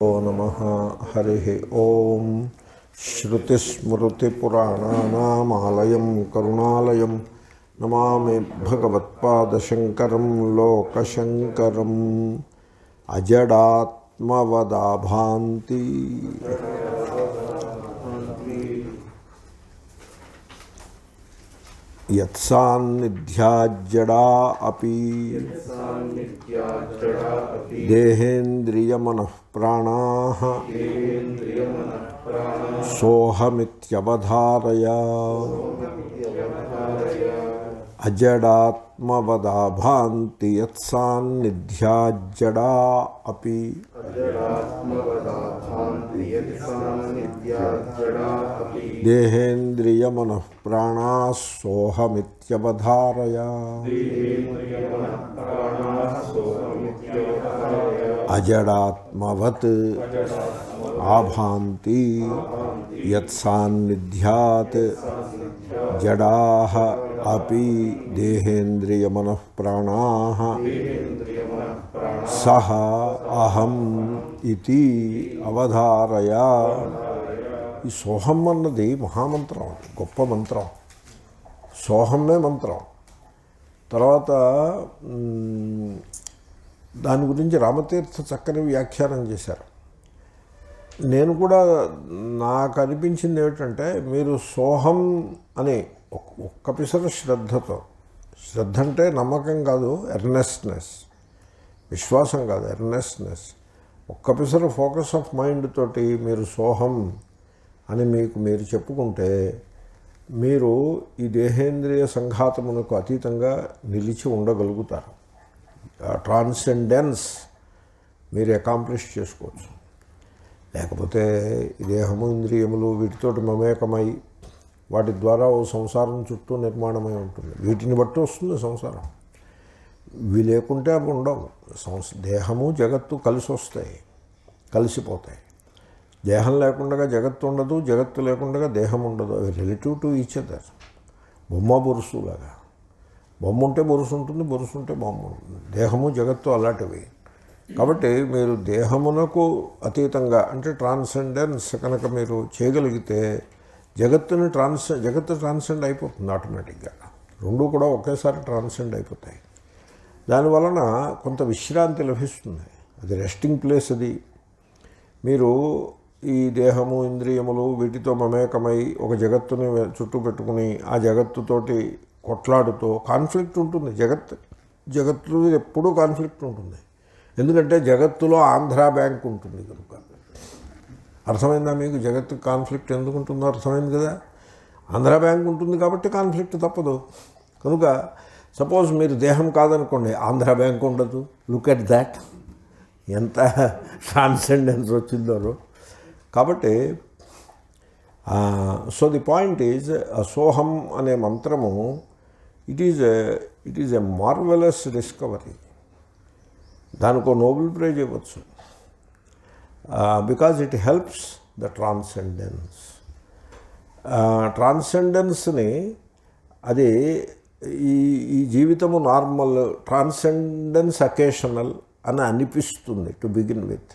ఓ నమః. హరి ఓం. శ్రుతిస్మృతిపురాణానామాలయం కరుణాలయం నమామి భగవత్పాదశంకరం లోకశంకరం. అజడాత్మవదాభాంతి యత్సాన్నిధ్యాజ్జడా అపి దేహేంద్రియమనఃప్రాణాః సోహమిత్యవధారయ. అజడాత్మవదాభాంతి యత్సాన్నిధ్యాజ్జడా అపి దేహేంద్రియమనఃప్రాణాః సోహమిత్యవధారయ. అజడాత్మవత్ ఆభాంతి యత్సాన్నిధ్యాత్ జడాః అపి దేహేంద్రియమనఃప్రాణాః సహ అహం ఇతి అవధారయ. ఈ సోహం అన్నది మహామంత్రం, గొప్ప మంత్రం. సోహమే మంత్రం. తర్వాత దాని గురించి రామతీర్థ చక్కని వ్యాఖ్యానం చేశారు. నేను కూడా నాకు అనిపించింది ఏమిటంటే, మీరు సోహం అని ఒక్క పిసర శ్రద్ధతో, శ్రద్ధ అంటే నమ్మకం కాదు, ఎర్నెస్ట్నెస్, విశ్వాసం కాదు, ఎర్నెస్ట్నెస్, ఒక్క పిసర ఫోకస్ ఆఫ్ మైండ్ తోటి మీరు సోహం అని మీరు చెప్పుకుంటే మీరు ఈ దేహేంద్రియ సంఘాతమునకు అతీతంగా నిలిచి ఉండగలుగుతారు. ట్రాన్సెండెన్స్ మీరు అకాంప్లిష్ చేసుకోవచ్చు. లేకపోతే ఈ దేహము ఇంద్రియములు వీటితోటి మమేకమై వాటి ద్వారా ఓ సంసారం చుట్టూ నిర్మాణమై ఉంటుంది. వీటిని బట్టి వస్తుంది సంసారం. ఇవి లేకుంటే అవి ఉండవు. దేహము జగత్తు కలిసి వస్తాయి, కలిసిపోతాయి. దేహం లేకుండా జగత్తు ఉండదు, జగత్తు లేకుండా దేహం ఉండదు. అవి రిలేటివ్ టు ఈచ్ అదర్. బొమ్మ బొరుసులాగా. బొమ్మ ఉంటే బొరుసు ఉంటుంది, బొరుసు ఉంటే బొమ్మ ఉంటుంది. దేహము జగత్తు అలాంటివి. కాబట్టి మీరు దేహమునకు అతీతంగా అంటే ట్రాన్సెండెన్స్ కనుక మీరు చేయగలిగితే జగత్తు ట్రాన్సెండ్ అయిపోతుంది ఆటోమేటిక్గా. రెండూ కూడా ఒకేసారి ట్రాన్సెండ్ అయిపోతాయి. దానివలన కొంత విశ్రాంతి లభిస్తుంది. అది రెస్టింగ్ ప్లేస్. అది మీరు ఈ దేహము ఇంద్రియములు వీటితో మమేకమై ఒక జగత్తుని చుట్టూ పెట్టుకుని ఆ జగత్తుతోటి కొట్లాడుతూ కాన్ఫ్లిక్ట్ ఉంటుంది. జగత్తు ఎప్పుడూ కాన్ఫ్లిక్ట్ ఉంటుంది. ఎందుకంటే జగత్తులో ఆంధ్రా బ్యాంక్ ఉంటుంది కనుక. అర్థమైందా మీకు? జగత్తు కాన్ఫ్లిక్ట్ ఎందుకు ఉంటుందో అర్థమైంది కదా. ఆంధ్రా బ్యాంక్ ఉంటుంది కాబట్టి కాన్ఫ్లిక్ట్ తప్పదు. కనుక సపోజ్ మీరు దేహం కాదనుకోండి, ఆంధ్రా బ్యాంక్ ఉండదు. లుక్ ఎట్ దాట్, ఎంత ట్రాన్సెండెన్స్ వచ్చిందో. కాబట్టి so the point is, soham అనే మంత్రము it is a marvellous discovery. దానికి నోబెల్ ప్రైజ్ ఇవ్వచ్చు. Because it helps the transcendence. ట్రాన్సెండెన్స్ని అది ఈ జీవితము నార్మల్, ట్రాన్సెండెన్స్ అకేషనల్ అని అనిపిస్తుంది టు బిగిన్ విత్.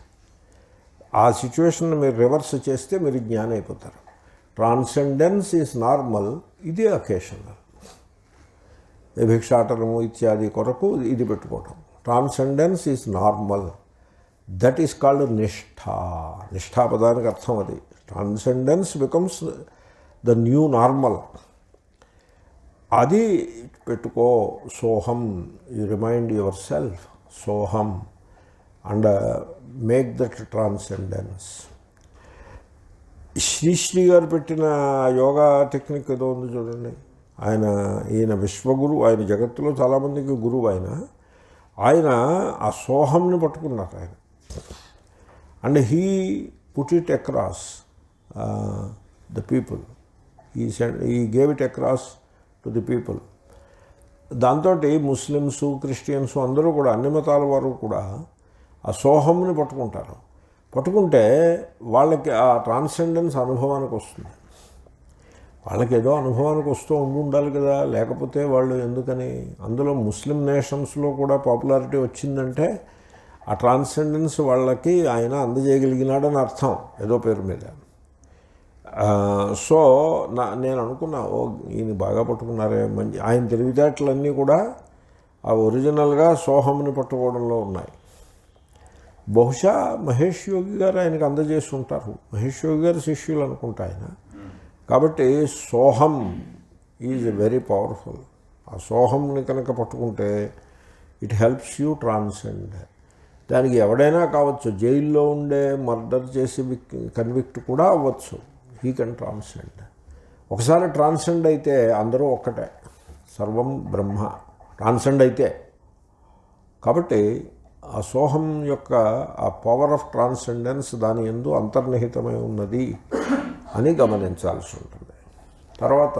ఆ సిచ్యువేషన్ మీరు రివర్స్ చేస్తే మీరు జ్ఞానం అయిపోతారు. ట్రాన్సెండెన్స్ ఈజ్ నార్మల్, ఇది అకేషనల్. భిక్షాటనము ఇత్యాది కొరకు ఇది పెట్టుకోవటం. Transcendence is normal, that is called నిష్ఠ. నిష్ఠా పదానికి అర్థం అది. Transcendence becomes the new normal. అది పెట్టుకో. సోహం, యు రిమైండ్ యువర్ సెల్ఫ్ సోహం and make that transcendence. Sri Sri గారు పెట్టిన యోగా టెక్నిక్ ఏదో ఉంది చూడండి. ఈయన విశ్వగురు, ఆయన జగత్తులో చాలామందికి గురువు. ఆయన ఆ సోహంని పట్టుకున్నారు ఆయన. And he put it across the people. He gave it across to the people. దాంతో ముస్లిమ్స్, క్రిస్టియన్స్ అందరూ కూడా, అన్ని మతాల వారు కూడా ఆ సోహంని పట్టుకుంటారు. పట్టుకుంటే వాళ్ళకి ఆ ట్రాన్సెండెన్స్ అనుభవానికి వస్తుంది. వాళ్ళకి ఏదో అనుభవానికి వస్తూ ఉండాలి కదా, లేకపోతే వాళ్ళు ఎందుకని. అందులో ముస్లిం నేషన్స్లో కూడా పాపులారిటీ వచ్చిందంటే ఆ ట్రాన్సెండెన్స్ వాళ్ళకి ఆయన అందజేయగలిగినాడని అర్థం ఏదో పేరు మీద. సో నేను అనుకున్నా, ఓ ఈయన బాగా పట్టుకున్నారే, మంచి ఆయన తెలివితేటలన్నీ కూడా ఆ ఒరిజినల్గా సోహంని పట్టుకోవడంలో ఉన్నాయి. బహుశా మహేష్ యోగి గారు ఆయనకు అందజేసి ఉంటారు. మహేష్ యోగి గారు శిష్యులు అనుకుంటా ఆయన. కాబట్టి సోహం ఈజ్ వెరీ పవర్ఫుల్. ఆ సోహంని కనుక పట్టుకుంటే ఇట్ హెల్ప్స్ యూ ట్రాన్సెండ్. దానికి ఎవడైనా కావచ్చు, జైల్లో ఉండే మర్డర్ చేసి కన్విక్ట్ కూడా అవ్వచ్చు. He can transcend. ఒకసారి ట్రాన్సెండ్ అయితే అందరూ ఒక్కటే, సర్వం బ్రహ్మ. ట్రాన్సెండ్ అయితే కాబట్టి ఆ సోహం యొక్క ఆ పవర్ ఆఫ్ ట్రాన్సెండెన్స్ దాని యందు అంతర్నిహితమై ఉన్నది అని గమనించాల్సి ఉంటుంది. తర్వాత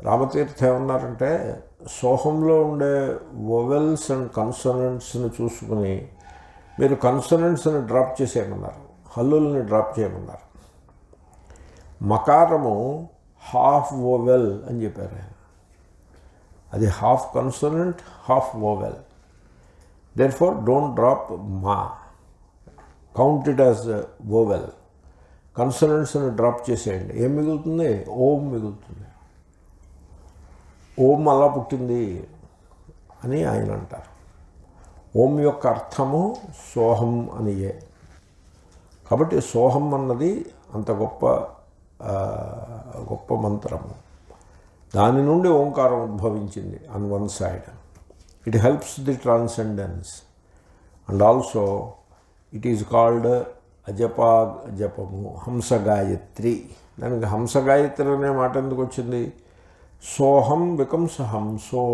రామతీర్థ ఏమన్నారంటే, సోహంలో ఉండే వొవెల్స్ అండ్ కన్సనెంట్స్ని చూసుకుని మీరు కన్సనెంట్స్ని డ్రాప్ చేసేయమన్నారు, హల్లుల్ని డ్రాప్ చేయమన్నారు. మకారము హాఫ్ వోవెల్ అని చెప్పారు ఆయన. అది half consonant, half vowel. Therefore don't drop మా, కౌంట్ ఇట్ యాజ్ వోవెల్. కన్సనెంట్స్ని డ్రాప్ చేసేయండి. ఏం మిగులుతుంది? ఓం మిగులుతుంది. ఓం అలా పుట్టింది అని ఆయన అంటారు. ఓం యొక్క అర్థము సోహం అనియే. కాబట్టి సోహం అన్నది అంత గొప్ప గొప్ప మంత్రము. దాని నుండి ఓంకారం ఉద్భవించింది. On one side it helps the transcendence and also it is called అజపా జపము, హంస గాయత్రి. దానికి హంస గాయత్రి అనే మాట ఎందుకు వచ్చింది? సోహం బికమ్స్ హంసో,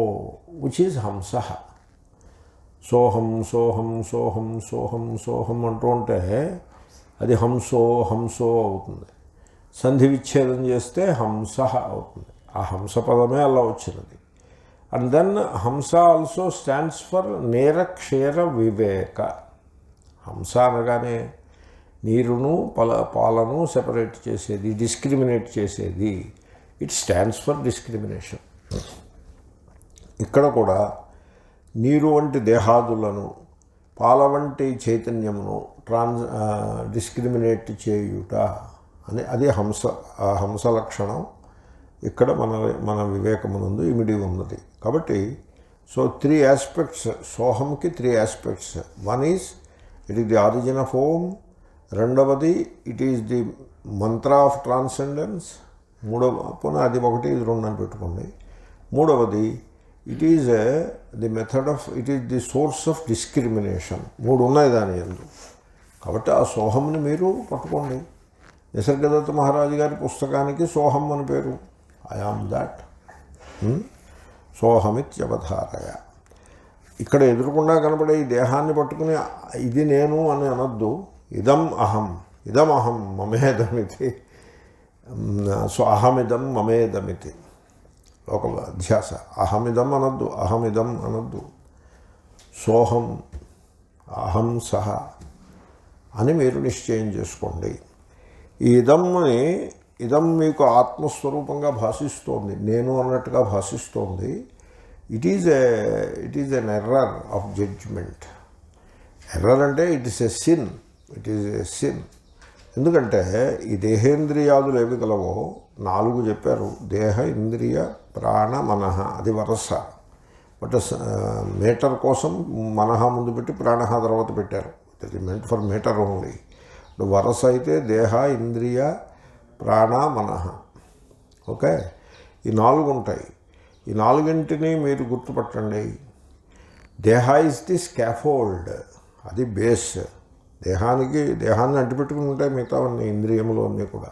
విచ్ ఈజ్ హంస. సోహం సోహం సోహం సోహం సోహం అంటూ ఉంటే అది హంసో హంసో అవుతుంది. సంధి విచ్ఛేదం చేస్తే హంస అవుతుంది. ఆ హంస పదమే అలా వచ్చినది. అండ్ దెన్ హంస ఆల్సో స్టాండ్స్ ఫర్ నేరక్షేర వివేక. హంస అనగానే నీరును పాలను సెపరేట్ చేసేది, డిస్క్రిమినేట్ చేసేది. It stands for discrimination. ఇక్కడ కూడా నీరు వంటి దేహాదులను, పాల వంటి చైతన్యమును డిస్క్రిమినేట్ చేయుట అని అది హంస. ఆ హంస లక్షణం ఇక్కడ మన వివేకమునందు ఇమిడి ఉన్నది. కాబట్టి సో 3 ఆస్పెక్ట్స్, సోహంకి 3 aspects. One is it is the origin of Om. రెండవది it is the mantra of transcendence. పోనీ అది 1, ఇది 2 అని పెట్టుకోండి. మూడవది it is the method of, it is the source of discrimination. 3 ఉన్నాయి దాని యందు. కాబట్టి ఆ సోహంని మీరు పట్టుకోండి. నిసర్గదత్త మహారాజు గారి పుస్తకానికి సోహం అని పేరు. ఐ ఆమ్ దాట్, సోహమిత్యవధారయ. ఇక్కడ ఎదురుకుండా కనబడే ఈ దేహాన్ని పట్టుకుని ఇది నేను అని అనొద్దు. ఇదం అహం, ఇదం అహం మమేదమితి. సో అహమిదం మమేదమితి ఒక అధ్యాస. అహమిదం అనొద్దు, అహమిదం అనొద్దు. సోహం అహం సహ అని మీరు నిశ్చయం చేసుకోండి. ఈ ఇదం మీకు ఆత్మస్వరూపంగా భాషిస్తోంది, నేను అన్నట్టుగా భాషిస్తోంది. It is an error of judgement. Error అంటే it is a sin. It is a sin. ఎందుకంటే ఈ దేహేంద్రియాదులు ఏవి గలవో 4 చెప్పారు. దేహ, ఇంద్రియ, ప్రాణ, మనః. అది వరస. బట్ మీటర్ కోసం మనః ముందు పెట్టి ప్రాణ తర్వాత పెట్టారు. It is meant for metre only. వరస అయితే దేహ, ఇంద్రియ, ప్రాణ, మనః. ఓకే, ఈ 4 ఉంటాయి. ఈ 4ంటిని మీరు గుర్తుపట్టండి. దేహ ఇస్ ది స్కాఫోల్డ్, అది బేస్. దేహాన్ని అంటిపెట్టుకుని ఉంటాయి మిగతావన్నీ, ఇంద్రియములు అన్నీ కూడా.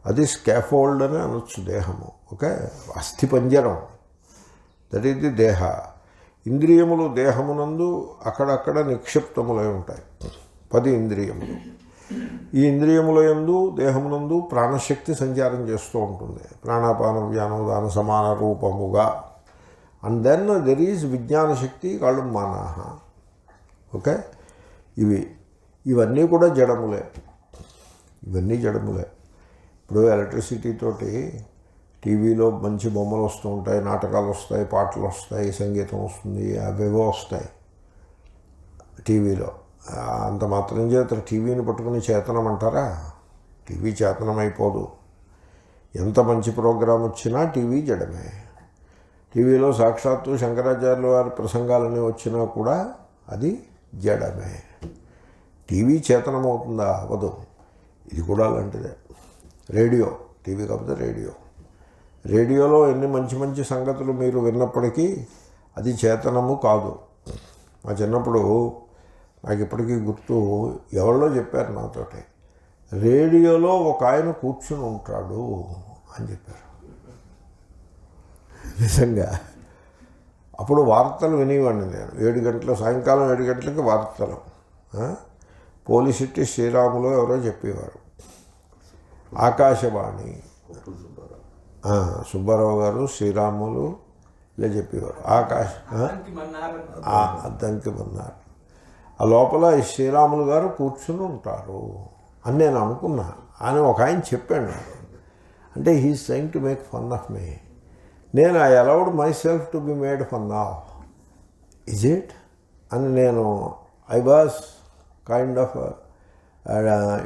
అది స్కాఫోల్డ్ అని అనొచ్చు దేహము. ఓకే, అస్థిపంజరం. దట్ ఈస్ ది దేహ. ఇంద్రియములు దేహమునందు అక్కడక్కడ నిక్షిప్తములై ఉంటాయి. 10 ఇంద్రియములు. ఈ ఇంద్రియముల యందు దేహమునందు ప్రాణశక్తి సంచారం చేస్తూ ఉంటుంది, ప్రాణాపాన వ్యానోదాన సమాన రూపముగా. అండ్ దెన్ దెర్ ఈజ్ విజ్ఞానశక్తి కాళ్ళు మనః. ఓకే, ఇవన్నీ కూడా జడములే. ఇవన్నీ జడములే. ఇప్పుడు ఎలక్ట్రిసిటీ తోటి టీవీలో మంచి బొమ్మలు వస్తూ ఉంటాయి, నాటకాలు వస్తాయి, పాటలు వస్తాయి, సంగీతం వస్తుంది, అవేవో వస్తాయి. టీవీలో. అంత మాత్రం చేత టీవీని పట్టుకుని చేతనం అంటారా? టీవీ చేతనం అయిపోదు. ఎంత మంచి ప్రోగ్రాం వచ్చినా టీవీ జడమే. టీవీలో సాక్షాత్తు శంకరాచార్యుల వారి ప్రసంగాలన్నీ వచ్చినా కూడా అది జడమే. టీవీ చేతనమవుతుందా? అవ్వదు. ఇది కూడా అలాంటిదే. రేడియో, టీవీ కాకపోతే రేడియోలో ఎన్ని మంచి మంచి సంగతులు మీరు విన్నప్పటికీ అది చేతనము కాదు. మా చిన్నప్పుడు నాకు ఇప్పటికీ గుర్తు, ఎవరిలో చెప్పారు నాతోటి, రేడియోలో ఒక ఆయన కూర్చుని ఉంటాడు అని చెప్పారు. నిజంగా అప్పుడు వార్తలు వినేవాడిని నేను. 7 గంటలు, సాయంకాలం 7 గంటలకి వార్తలు. పోలిసిటీ శ్రీరాములు ఎవరో చెప్పేవారు. ఆకాశవాణి సుబ్బారావు గారు, శ్రీరాములు ఇలా చెప్పేవారు. అద్దంకి మన్నారు. ఆ లోపల ఈ శ్రీరాములు గారు కూర్చుని ఉంటారు అని నేను అనుకున్నా. అని ఒక ఆయన చెప్పాడు నాకు. అంటే he is trying to make fun of me. నేను I allowed myself to be made fun of. Is it అని నేను ఐ వాజ్ కైండ్ ఆఫ్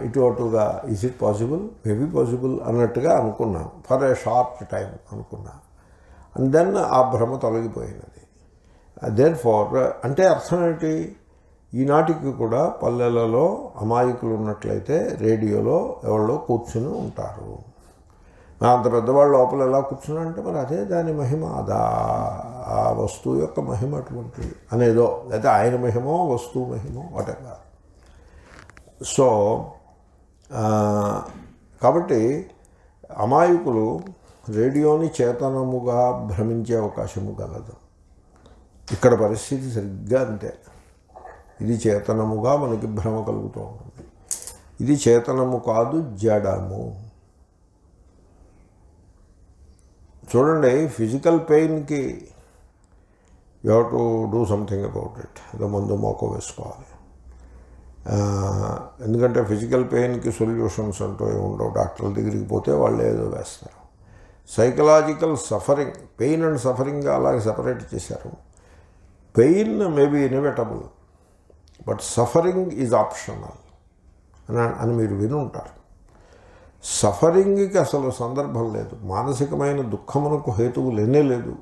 ఇటు అటుగా is it possible, maybe possible అన్నట్టుగా అనుకున్నాను. ఫర్ ఏ షార్ట్ టైం అనుకున్నా. And then ఆ భ్రమ తొలగిపోయినది. దేర్ ఫార్ అంటే అర్థం ఏంటి? ఈనాటికి కూడా పల్లెలలో అమాయకులు ఉన్నట్లయితే రేడియోలో ఎవరో కూర్చుని ఉంటారు. అంత పెద్దవాళ్ళు లోపల ఎలా కూర్చున్నారంటే మరి అదే దాని మహిమ, అదా ఆ వస్తువు యొక్క మహిమ అటువంటిది అనేదో, లేదా ఆయన మహిమో వస్తువు మహిమో వాటెవర్. సో కాబట్టి అమాయకులు రేడియోని చేతనముగా భ్రమించే అవకాశము గలదు. ఇక్కడ పరిస్థితి సరిగ్గా అంతే. ఇది చేతనముగా మనకి భ్రమ కలుగుతూ ఉంటుంది. ఇది చేతనము కాదు, జడము. చూడండి, ఫిజికల్ పెయిన్కి you have to do something about it. ఏదో మందు మోకో వేసుకోవాలి. ఎందుకంటే ఫిజికల్ పెయిన్కి సొల్యూషన్స్ అంటూ ఉండవు. డాక్టర్ల దగ్గరికి పోతే వాళ్ళు ఏదో వేస్తారు. Psychological suffering, pain and suffering అలాగే సపరేట్ చేశారు. Pain may be inevitable, but suffering is optional అని మీరు విని ఉంటారు. సఫరింగ్కి అసలు సందర్భం లేదు. మానసికమైన దుఃఖమునకు హేతువు లేనే లేదు.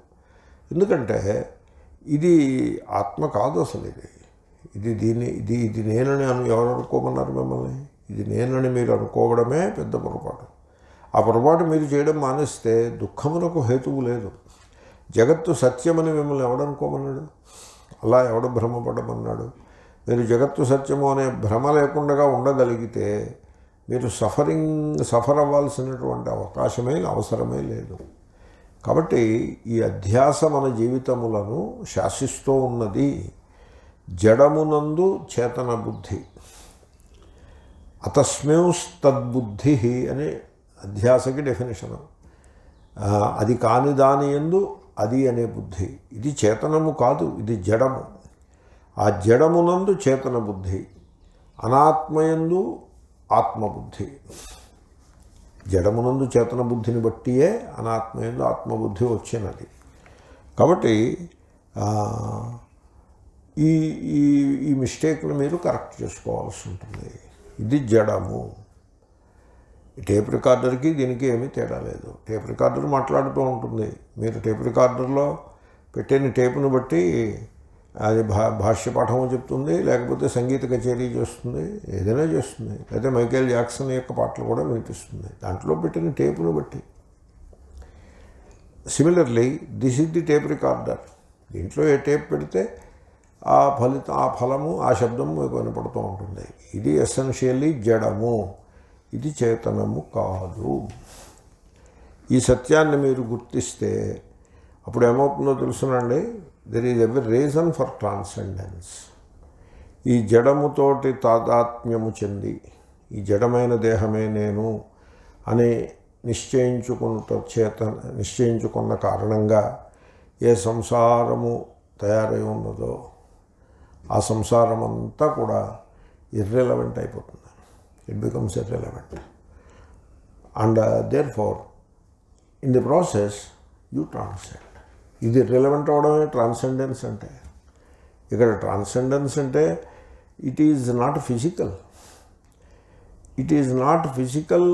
ఎందుకంటే ఇది ఆత్మ కాదు అసలు. ఇది నేనని ఎవరు అనుకోమన్నారు మిమ్మల్ని? ఇది నేనని మీరు అనుకోవడమే పెద్ద పొరపాటు. ఆ పొరపాటు మీరు చేయడం మానేస్తే దుఃఖమునకు హేతువు లేదు. జగత్తు సత్యమని మిమ్మల్ని ఎవడనుకోమన్నాడు? అలా ఎవడ భ్రమపడమన్నాడు? మీరు జగత్తు సత్యము అనే భ్రమ లేకుండా ఉండగలిగితే మీరు సఫర్ అవ్వాల్సినటువంటి అవసరమే లేదు. కాబట్టి ఈ అధ్యాస మన జీవితములను శాసిస్తూ ఉన్నది. జడమునందు చేతన బుద్ధి, అతస్మింస్తద్బుద్ధి అని అధ్యాసకి డెఫినేషను. అది కాని దాని యందు అది అనే బుద్ధి. ఇది చేతనము కాదు, ఇది జడము. ఆ జడమునందు చేతన బుద్ధి, అనాత్మయందు ఆత్మబుద్ధి. జడమునందు చేతన బుద్ధిని బట్టియే అనాత్మయందు ఆత్మబుద్ధి వచ్చినది. కాబట్టి ఈ ఈ మిస్టేక్ను మీరు కరెక్ట్ చేసుకోవాల్సి ఉంటుంది. ఇది జడము. టేప్ రికార్డర్కి దీనికి ఏమీ తేడా లేదు. టేప్ రికార్డర్ మాట్లాడుతూ ఉంటుంది. మీరు టేప్ రికార్డర్లో పెట్టిన టేపును బట్టి అది భాష్య పాఠము చెప్తుంది, లేకపోతే సంగీత కచేరీ చేస్తుంది, ఏదైనా చేస్తుంది. లేదా మైకేల్ జాక్సన్ యొక్క పాటలు కూడా వినిపిస్తుంది దాంట్లో పెట్టిన టేపును బట్టి. Similarly this is the tape recorder. దీంట్లో ఏ టేప్ పెడితే ఆ ఫలము, ఆ శబ్దము మీకు వినపడుతూ ఉంటుంది. ఇది ఎసెన్షియల్లీ జడము, ఇది చేతనము కాదు. ఈ సత్యాన్ని మీరు గుర్తిస్తే అప్పుడు ఏమవుతుందో తెలుసునండి. There is every reason for transcendence. ఈ జడముతోటి తాదాత్మ్యము చెంది ఈ జడమైన దేహమే నేను అని నిశ్చయించుకున్న కారణంగా ఏ సంసారము తయారై ఉన్నదో ఆ సంసారం అంతా కూడా ఇర్రెలవెంట్ అయిపోతుంది. It becomes irrelevant. And therefore in the process you transcend. ఇది రిలవెంట్ అవడమే ట్రాన్సెండెన్స్ అంటే. ఇక్కడ ట్రాన్సెండెన్స్ అంటే it is not physical. It is not physical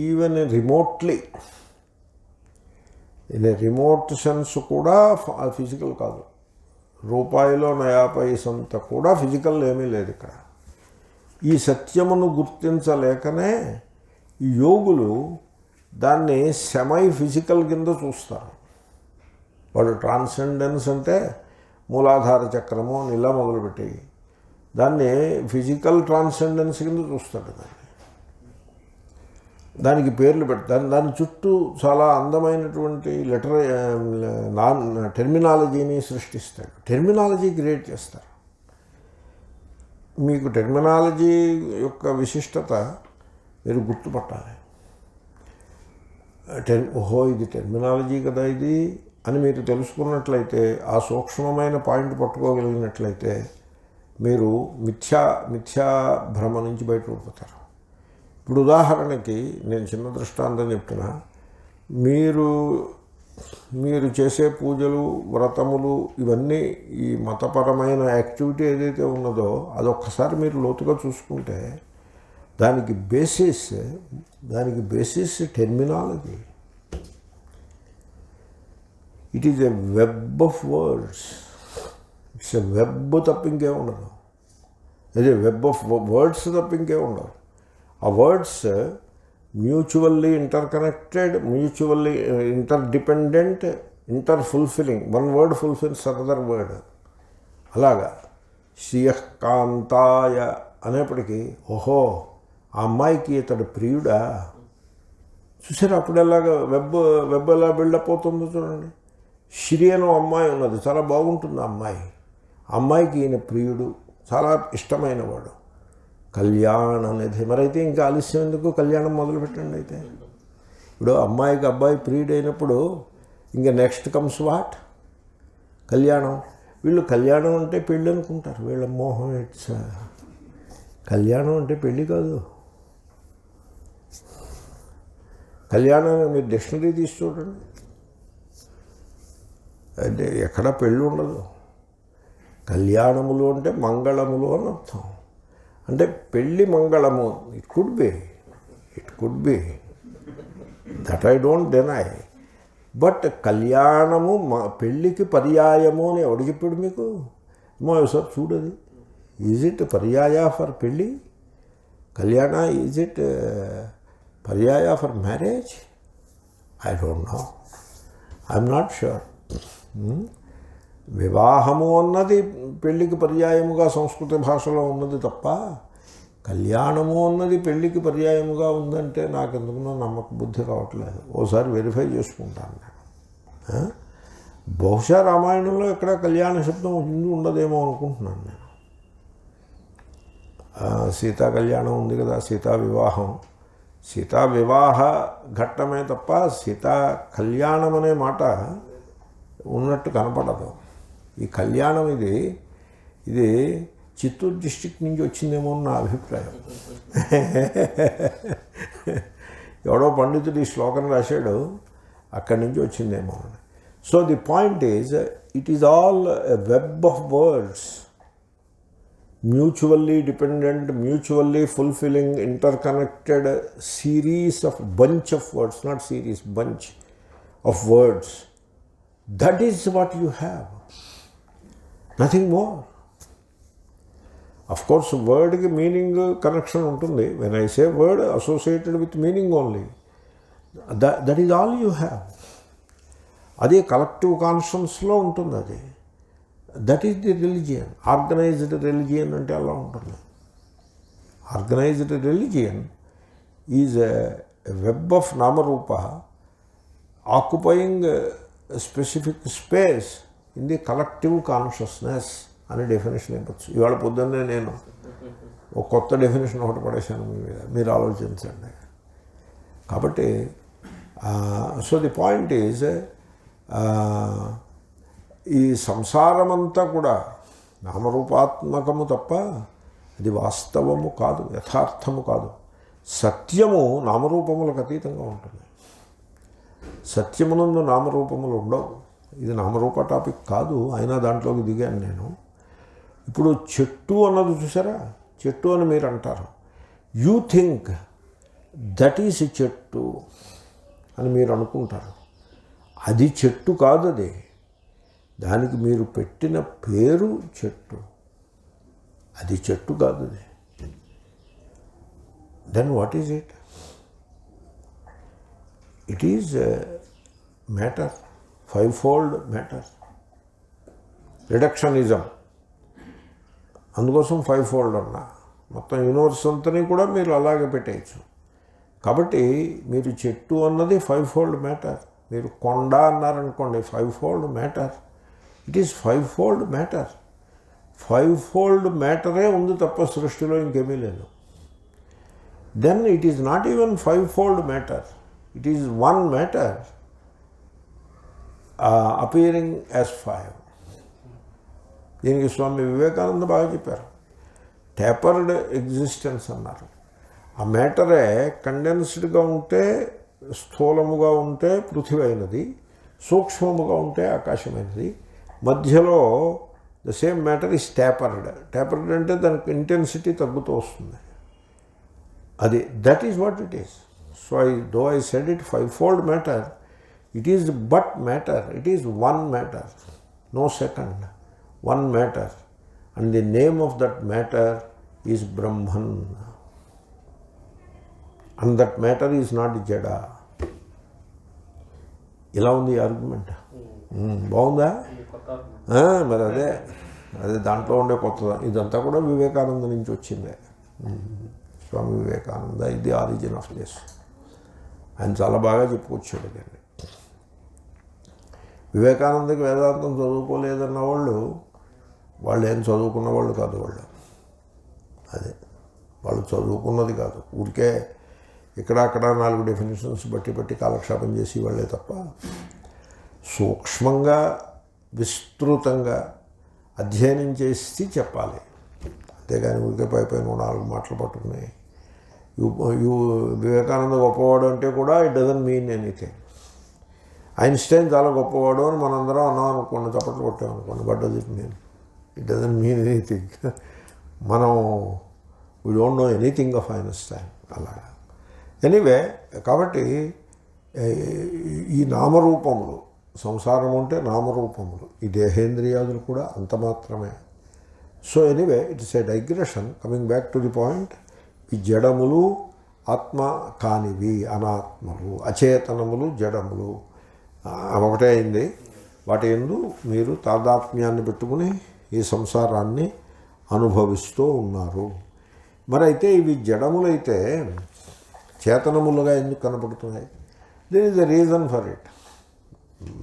even remotely. In a remote sense కూడా ఫిజికల్ కాదు. రూపాయిలో నయా పైసంత కూడా ఫిజికల్ ఏమీ లేదు ఇక్కడ. ఈ సత్యమును గుర్తించలేకనే ఈ యోగులు దాన్ని సెమై ఫిజికల్ కింద చూస్తారు. వాడు ట్రాన్సెండెన్స్ అంటే మూలాధార చక్రము ఇలా మొదలుపెట్టి దాన్ని ఫిజికల్ ట్రాన్సెండెన్స్ కింద చూస్తాడు. దానికి పేర్లు పెడతారు. దాని చుట్టూ చాలా అందమైనటువంటి టెర్మినాలజీని సృష్టిస్తాడు. టెర్మినాలజీ క్రియేట్ చేస్తారు. మీకు టెర్మినాలజీ యొక్క విశిష్టత మీరు గుర్తుపట్టాలి. ఓహో ఇది టెర్మినాలజీ కదా ఇది అని మీరు తెలుసుకున్నట్లయితే, ఆ సూక్ష్మమైన పాయింట్ పట్టుకోగలిగినట్లయితే మీరు మిథ్యా భ్రమ నుంచి బయటపడిపోతారు. ఇప్పుడు ఉదాహరణకి నేను చిన్న దృష్టాంతం చెప్తున్నా. మీరు చేసే పూజలు, వ్రతములు, ఇవన్నీ ఈ మతపరమైన యాక్టివిటీ ఏదైతే ఉన్నదో అదొక్కసారి మీరు లోతుగా చూసుకుంటే దానికి basis terminology. It is a web of words. It's a web తప్పింకే ఉండదు. అదే వెబ్ ఆఫ్ వర్డ్స్ తప్పింకే ఉండదు. ఆ words mutually interconnected, mutually interdependent, interfulfilling. One word fulfils another word. అలాగా శ్రియకాంతాయ అనేప్పటికీ ఓహో ఆ అమ్మాయికి ఇతడు ప్రియుడా. చూసారు అప్పుడు ఎలాగా వెబ్ ఎలా బిల్డప్ అవుతుందో చూడండి. శ్రీ అనే అమ్మాయి ఉన్నది, చాలా బాగుంటుంది ఆ అమ్మాయికి ఈయన ప్రియుడు, చాలా ఇష్టమైనవాడు. కళ్యాణ్ అనేది మరైతే ఇంకా ఆలస్యం ఎందుకు, కళ్యాణం మొదలుపెట్టండి. అయితే ఇప్పుడు అమ్మాయికి అబ్బాయి ప్రియుడు అయినప్పుడు ఇంకా నెక్స్ట్ కమ్స్ వాట్? కళ్యాణం. వీళ్ళు కళ్యాణం అంటే పెళ్ళి అనుకుంటారు. వీళ్ళ మోహం ఇట్స్ కళ్యాణం అంటే పెళ్ళి కాదు. కళ్యాణాన్ని మీరు డిక్షనరీ తీసి చూడండి, అంటే ఎక్కడ పెళ్ళి ఉండదు. కళ్యాణములు అంటే మంగళములు అని అర్థం. అంటే పెళ్ళి మంగళము. It could be that I don't deny. But కళ్యాణము పెళ్ళికి పర్యాయము అని ఎవడు చెప్పాడు మీకు? ఏమో సార్ చూడది. ఈజ్ ఇట్ పర్యాయ ఫర్ పెళ్ళి? కళ్యాణ ఈజ్ ఇట్ పర్యాయ for marriage? I don't know. I'm not sure. వివాహము అన్నది పెళ్ళికి పర్యాయముగా సంస్కృత భాషలో ఉన్నది తప్ప కళ్యాణము అన్నది పెళ్ళికి పర్యాయముగా ఉందంటే నాకు ఎందుకునో నమ్మక బుద్ధి రావట్లేదు. ఓసారి వెరిఫై చేసుకుంటాను నేను. బహుశా రామాయణంలో ఎక్కడ కళ్యాణ శబ్దం ఉండదేమో అనుకుంటున్నాను నేను. సీతా కళ్యాణం ఉంది కదా, సీతా వివాహం. సీతా వివాహ ఘట్టమే తప్ప సీతా కళ్యాణం అనే మాట ఉన్నట్టు కనపడదు. ఈ కళ్యాణం ఇది చిత్తూరు డిస్ట్రిక్ట్ నుంచి వచ్చిందేమో నా అభిప్రాయం. ఎవడో పండితుడు ఈ శ్లోకం రాశాడు, అక్కడి నుంచి వచ్చిందేమో. So the point is it is all a web of words, mutually dependent, mutually fulfilling, interconnected series of bunch of words, not series, bunch of words. That is what you have. Nothing more. Of course, word ki meaning connection untundi. When I say word, associated with meaning only. That is all you have. Adi collective conscience lo untundi adi. That is the religion. Organized religion ante ala untundi. Organized religion is a web of Namarupa occupying a specific space in the collective consciousness అనే definition ఇవ్వచ్చు. ఇవాళ పొద్దున్నే నేను ఒక కొత్త definition ఒకటి పడేశాను మీ మీద, మీరు ఆలోచించండి. కాబట్టి సో ది పాయింట్ ఈజ్ ఈ సంసారమంతా కూడా నామరూపాత్మకము తప్ప అది వాస్తవము కాదు, యథార్థము కాదు. సత్యము నామరూపములకు అతీతంగా ఉంటుంది. సత్యమునందు నామరూపములు ఉండవు. ఇది నామరూప టాపిక్ కాదు, అయినా దాంట్లోకి దిగాను నేను. ఇప్పుడు చెట్టు అన్నది చూసారా, చెట్టు అని మీరు అంటారు. యూ థింక్ దట్ ఈస్ చెట్టు అని మీరు అనుకుంటారు. అది చెట్టు కాదు, అది దానికి మీరు పెట్టిన పేరు చెట్టు, అది చెట్టు కాదు. అది then what is it? It is matter, fivefold matter. Reductionism, అందుకోసం ఫైవ్-ఫోల్డ్ అన్నా. మొత్తం యూనివర్స్ అంతని కూడా మీరు అలాగే పెట్టేయచ్చు. కాబట్టి మీరు చెట్టు అన్నది ఫైవ్-ఫోల్డ్ మ్యాటర్. మీరు కొండ అన్నారనుకోండి, fivefold matter. It is fivefold matter. Fivefold మ్యాటరే ఉంది తప్ప సృష్టిలో ఇంకేమీ లేదు. Then it is not even fivefold matter, it is one matter appearing as five. దీనికి స్వామి వివేకానంద బాగా చెప్పారు. టేపర్డ్ ఎగ్జిస్టెన్స్ అన్నారు. ఆ మ్యాటరే కండెన్స్డ్గా ఉంటే, స్థూలముగా ఉంటే పృథివీ అయినది, సూక్ష్మముగా ఉంటే ఆకాశమైనది. మధ్యలో the same matter is tapered. Tapered అంటే దానికి ఇంటెన్సిటీ తగ్గుతూ వస్తుంది. అది that is what it is. So I said it fivefold matter, it is but matter. It is one matter, no second, one matter, and the name of that matter is Brahman, and that matter is not jada. ఇలా ఉంది argument. బాగుందా? మరి అదే దాంట్లో ఉండే కొత్తదా. ఇదంతా కూడా వివేకానంద నుంచి వచ్చిందే. స్వామి వివేకానంద ఇది ఆరిజిన్ ఆఫ్ దిస్. ఆయన చాలా బాగా చెప్పుకొచ్చాడు దాన్ని. వివేకానందకి వేదాంతం చదువుకోలేదన్న వాళ్ళు ఏం చదువుకున్న వాళ్ళు కాదు. అదే వాళ్ళు చదువుకున్నది కాదు, ఊరికే ఇక్కడ అక్కడ 4 డెఫినేషన్స్ బట్టి కాలక్షేపం చేసి వాళ్ళే తప్ప సూక్ష్మంగా విస్తృతంగా అధ్యయనం చేసి చెప్పాలి. అంతేగాని ఊరికే పైన 4 మాటలు పట్టుకుని వివేకానంద గొప్పవాడు అంటే కూడా it doesn't mean anything. Einstein చాలా గొప్పవాడు అని మనందరం అన్నాం అనుకోండి, చప్పట్లు కొట్టామనుకోండి, but does it mean? It doesn't mean anything. మనం we don't know anything of Einstein. అలాగా ఎనీవే, కాబట్టి ఈ నామరూపములు, సంసారం అంటే నామరూపములు, ఈ దేహేంద్రియాదులు కూడా అంత మాత్రమే. So anyway, it's a digression. Coming back to the point, ఈ జడములు ఆత్మ కానివి, అనాత్మలు, అచేతనములు, జడములు ఒకటే అయింది. వాటి యందు మీరు తాదాత్మ్యాన్ని పెట్టుకుని ఈ సంసారాన్ని అనుభవిస్తూ ఉన్నారు. మరి అయితే ఇవి జడములైతే చేతనములుగా ఎందుకు కనపడుతున్నాయి? There is a reason for it.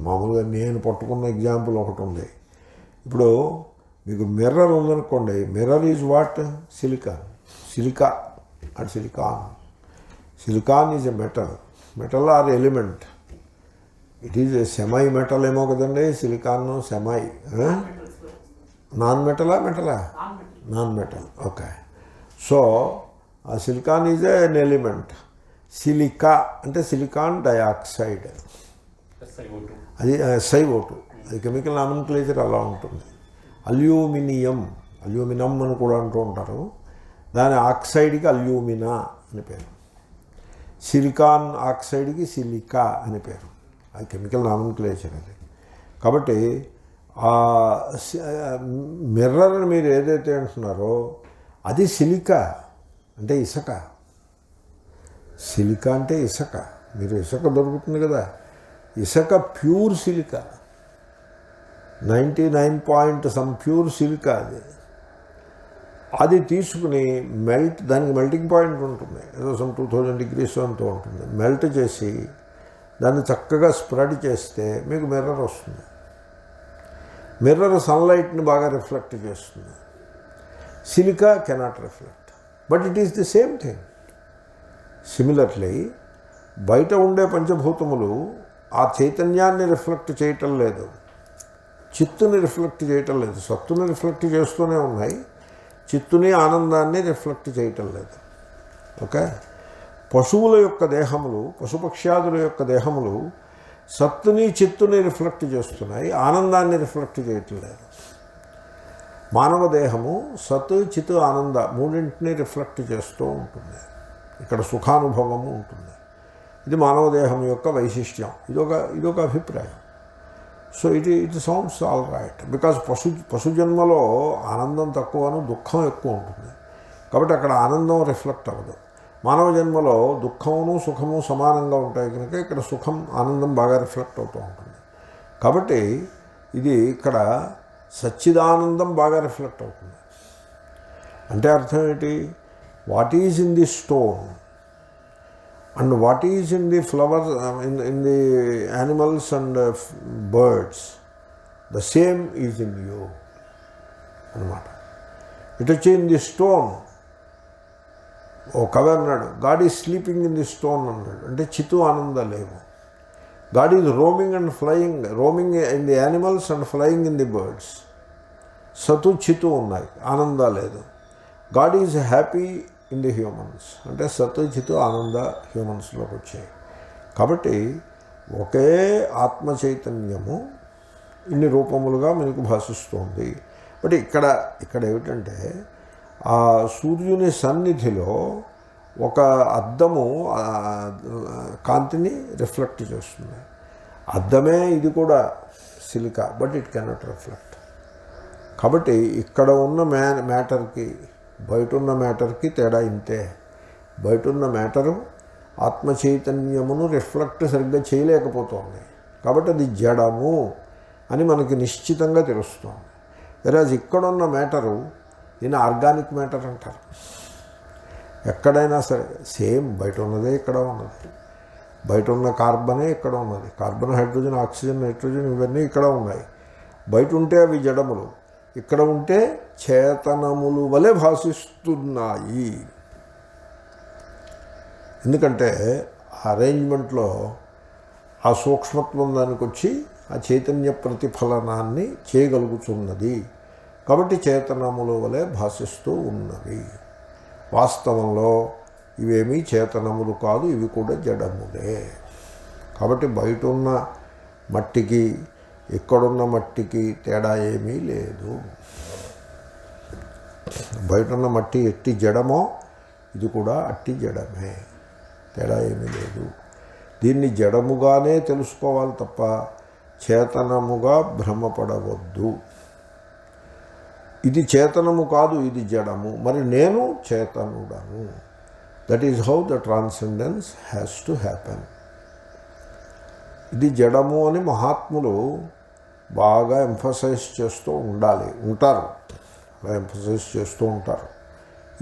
మామూలుగా నేను పట్టుకున్న ఎగ్జాంపుల్ ఒకటి ఉంది. ఇప్పుడు మీకు మిర్రర్ ఉందనుకోండి, mirror is what? Silica and silicon is a metal or element. It is a semi metal ఏమో కదండి సిలికాన్. సెమై నాన్ మెటలా? Non metal. ఓకే. సో ఆ silicon is an element. Silica అంటే సిలికాన్ డయాక్సైడ్, అది SiO2. అది chemical నామన్క్లేచర్ అలా ఉంటుంది. Aluminium అని కూడా అంటూ ఉంటారు. దాని ఆక్సైడ్కి అల్యూమినా అని పేరు. సిలికాన్ ఆక్సైడ్కి సిలికా అని పేరు. అది కెమికల్ నామన్క్లేచర్ అది. కాబట్టి ఆ మిర్రర్ మీరు ఏదైతే అంటున్నారో అది సిలికా అంటే ఇసుక. సిలికా అంటే ఇసుక. మీరు ఇసుక దొరుకుతుంది కదా, ఇసుక ప్యూర్ సిలికా, 99 ప్యూర్ సిలికా. అది తీసుకుని దానికి మెల్టింగ్ పాయింట్ ఉంటుంది, ఏదో 2000 degrees అంతా ఉంటుంది. మెల్ట్ చేసి దాన్ని చక్కగా స్ప్రెడ్ చేస్తే మీకు మిర్రర్ వస్తుంది. మిర్రర్ సన్లైట్ని బాగా రిఫ్లెక్ట్ చేస్తుంది. Silica cannot reflect, but it is the same thing. Similarly బయట ఉండే పంచభూతములు ఆ చైతన్యాన్ని రిఫ్లెక్ట్ చేయటం లేదు, చిత్తుని రిఫ్లెక్ట్ చేయటం లేదు. సత్తుని రిఫ్లెక్ట్ చేస్తూనే ఉన్నాయి, చిత్తుని ఆనందాన్ని రిఫ్లెక్ట్ చేయటం లేదు. ఓకే. పశువుల యొక్క దేహములు, పశుపక్ష్యాదుల యొక్క దేహములు సత్తుని చిత్తుని రిఫ్లెక్ట్ చేస్తున్నాయి, ఆనందాన్ని రిఫ్లెక్ట్ చేయటం లేదు. మానవ దేహము సత్ చిత్ ఆనంద మూడింటిని రిఫ్లెక్ట్ చేస్తూ ఉంటుంది. ఇక్కడ సుఖానుభవము ఉంటుంది. ఇది మానవ దేహం యొక్క వైశిష్ట్యం. ఇదొక అభిప్రాయం. So it sounds all right. Because పశుజన్మలో ఆనందం తక్కువను దుఃఖం ఎక్కువ ఉంటుంది. కాబట్టి అక్కడ ఆనందం రిఫ్లెక్ట్ అవ్వదు. మానవ జన్మలో దుఃఖమును సుఖము సమానంగా ఉంటాయి కనుక ఇక్కడ సుఖం ఆనందం బాగా రిఫ్లెక్ట్ అవుతూ ఉంటుంది. కాబట్టి ఇది ఇక్కడ సచ్చిదానందం బాగా రిఫ్లెక్ట్ అవుతుంది. అంటే అర్థం ఏంటి? What is in the stone and what is in the flowers, in the animals and birds, the same is in you అన్నమాట. ఇటు వచ్చి ఇన్ ది స్టోన్, ఓ కవి అన్నాడు, God is sleeping in the stone అన్నాడు. అంటే చిత్తు ఆనందం లేవు. God is roaming and flying, roaming in the animals and flying in the birds. సతు చిత్తు ఉన్నాయి, ఆనంద లేదు. God is happy in the humans, అంటే సత్ చిత్తు ఆనంద హ్యూమన్స్లోకి వచ్చాయి. కాబట్టి ఒకే ఆత్మ చైతన్యము ఇన్ని రూపములుగా మనకు భాషిస్తోంది. బట్ ఇక్కడ ఏమిటంటే ఆ సూర్యుని సన్నిధిలో ఒక అద్దము కాంతిని రిఫ్లెక్ట్ చేస్తుంది. అద్దమే ఇది కూడా silica, but it cannot reflect. కాబట్టి ఇక్కడ ఉన్న మ్యాటర్కి బయట ఉన్న మ్యాటర్కి తేడా ఇంతే. బయట ఉన్న మ్యాటరు ఆత్మ చైతన్యమును రిఫ్లెక్ట్ సరిగ్గా చేయలేకపోతుంది. కాబట్టి అది జడము అని మనకి నిశ్చితంగా తెలుస్తుంది. వెరాజ్ ఇక్కడున్న మ్యాటరు దీన్ని ఆర్గానిక్ మ్యాటర్ అంటారు. ఎక్కడైనా సరే సేమ్ బయట ఉన్నదే ఇక్కడ ఉన్నది. బయట ఉన్న కార్బనే ఇక్కడ ఉన్నది. కార్బన్, హైడ్రోజన్, ఆక్సిజన్, నైట్రోజన్ ఇవన్నీ ఇక్కడ ఉన్నాయి. బయట ఉంటే అవి జడములు, ఇక్కడ ఉంటే చేతనములు వలె భాషిస్తున్నాయి. ఎందుకంటే అరేంజ్మెంట్లో ఆ సూక్ష్మత్వం దానికి వచ్చి ఆ చైతన్య ప్రతిఫలనాన్ని చేయగలుగుతున్నది. కాబట్టి చేతనముల వలె భాషిస్తూ ఉన్నవి. వాస్తవంలో ఇవేమీ చేతనములు కాదు, ఇవి కూడా జడములే. కాబట్టి బయట ఉన్న మట్టికి ఇక్కడున్న మట్టికి తేడా ఏమీ లేదు. బయట ఉన్న మట్టి ఎట్టి జడమో ఇది కూడా అట్టి జడమే, తేడా ఏమీ లేదు. దీన్ని జడముగానే తెలుసుకోవాలి తప్ప చేతనముగా భ్రమపడవద్దు. ఇది చేతనము కాదు, ఇది జడము, మరి నేను చేతనుడను. That is how the transcendence has to happen. ఇది జడము అని మహాత్ములు బాగా ఎంఫసైజ్ చేస్తూ ఉంటారు. అలా ఎంఫసైజ్ చేస్తూ ఉంటారు,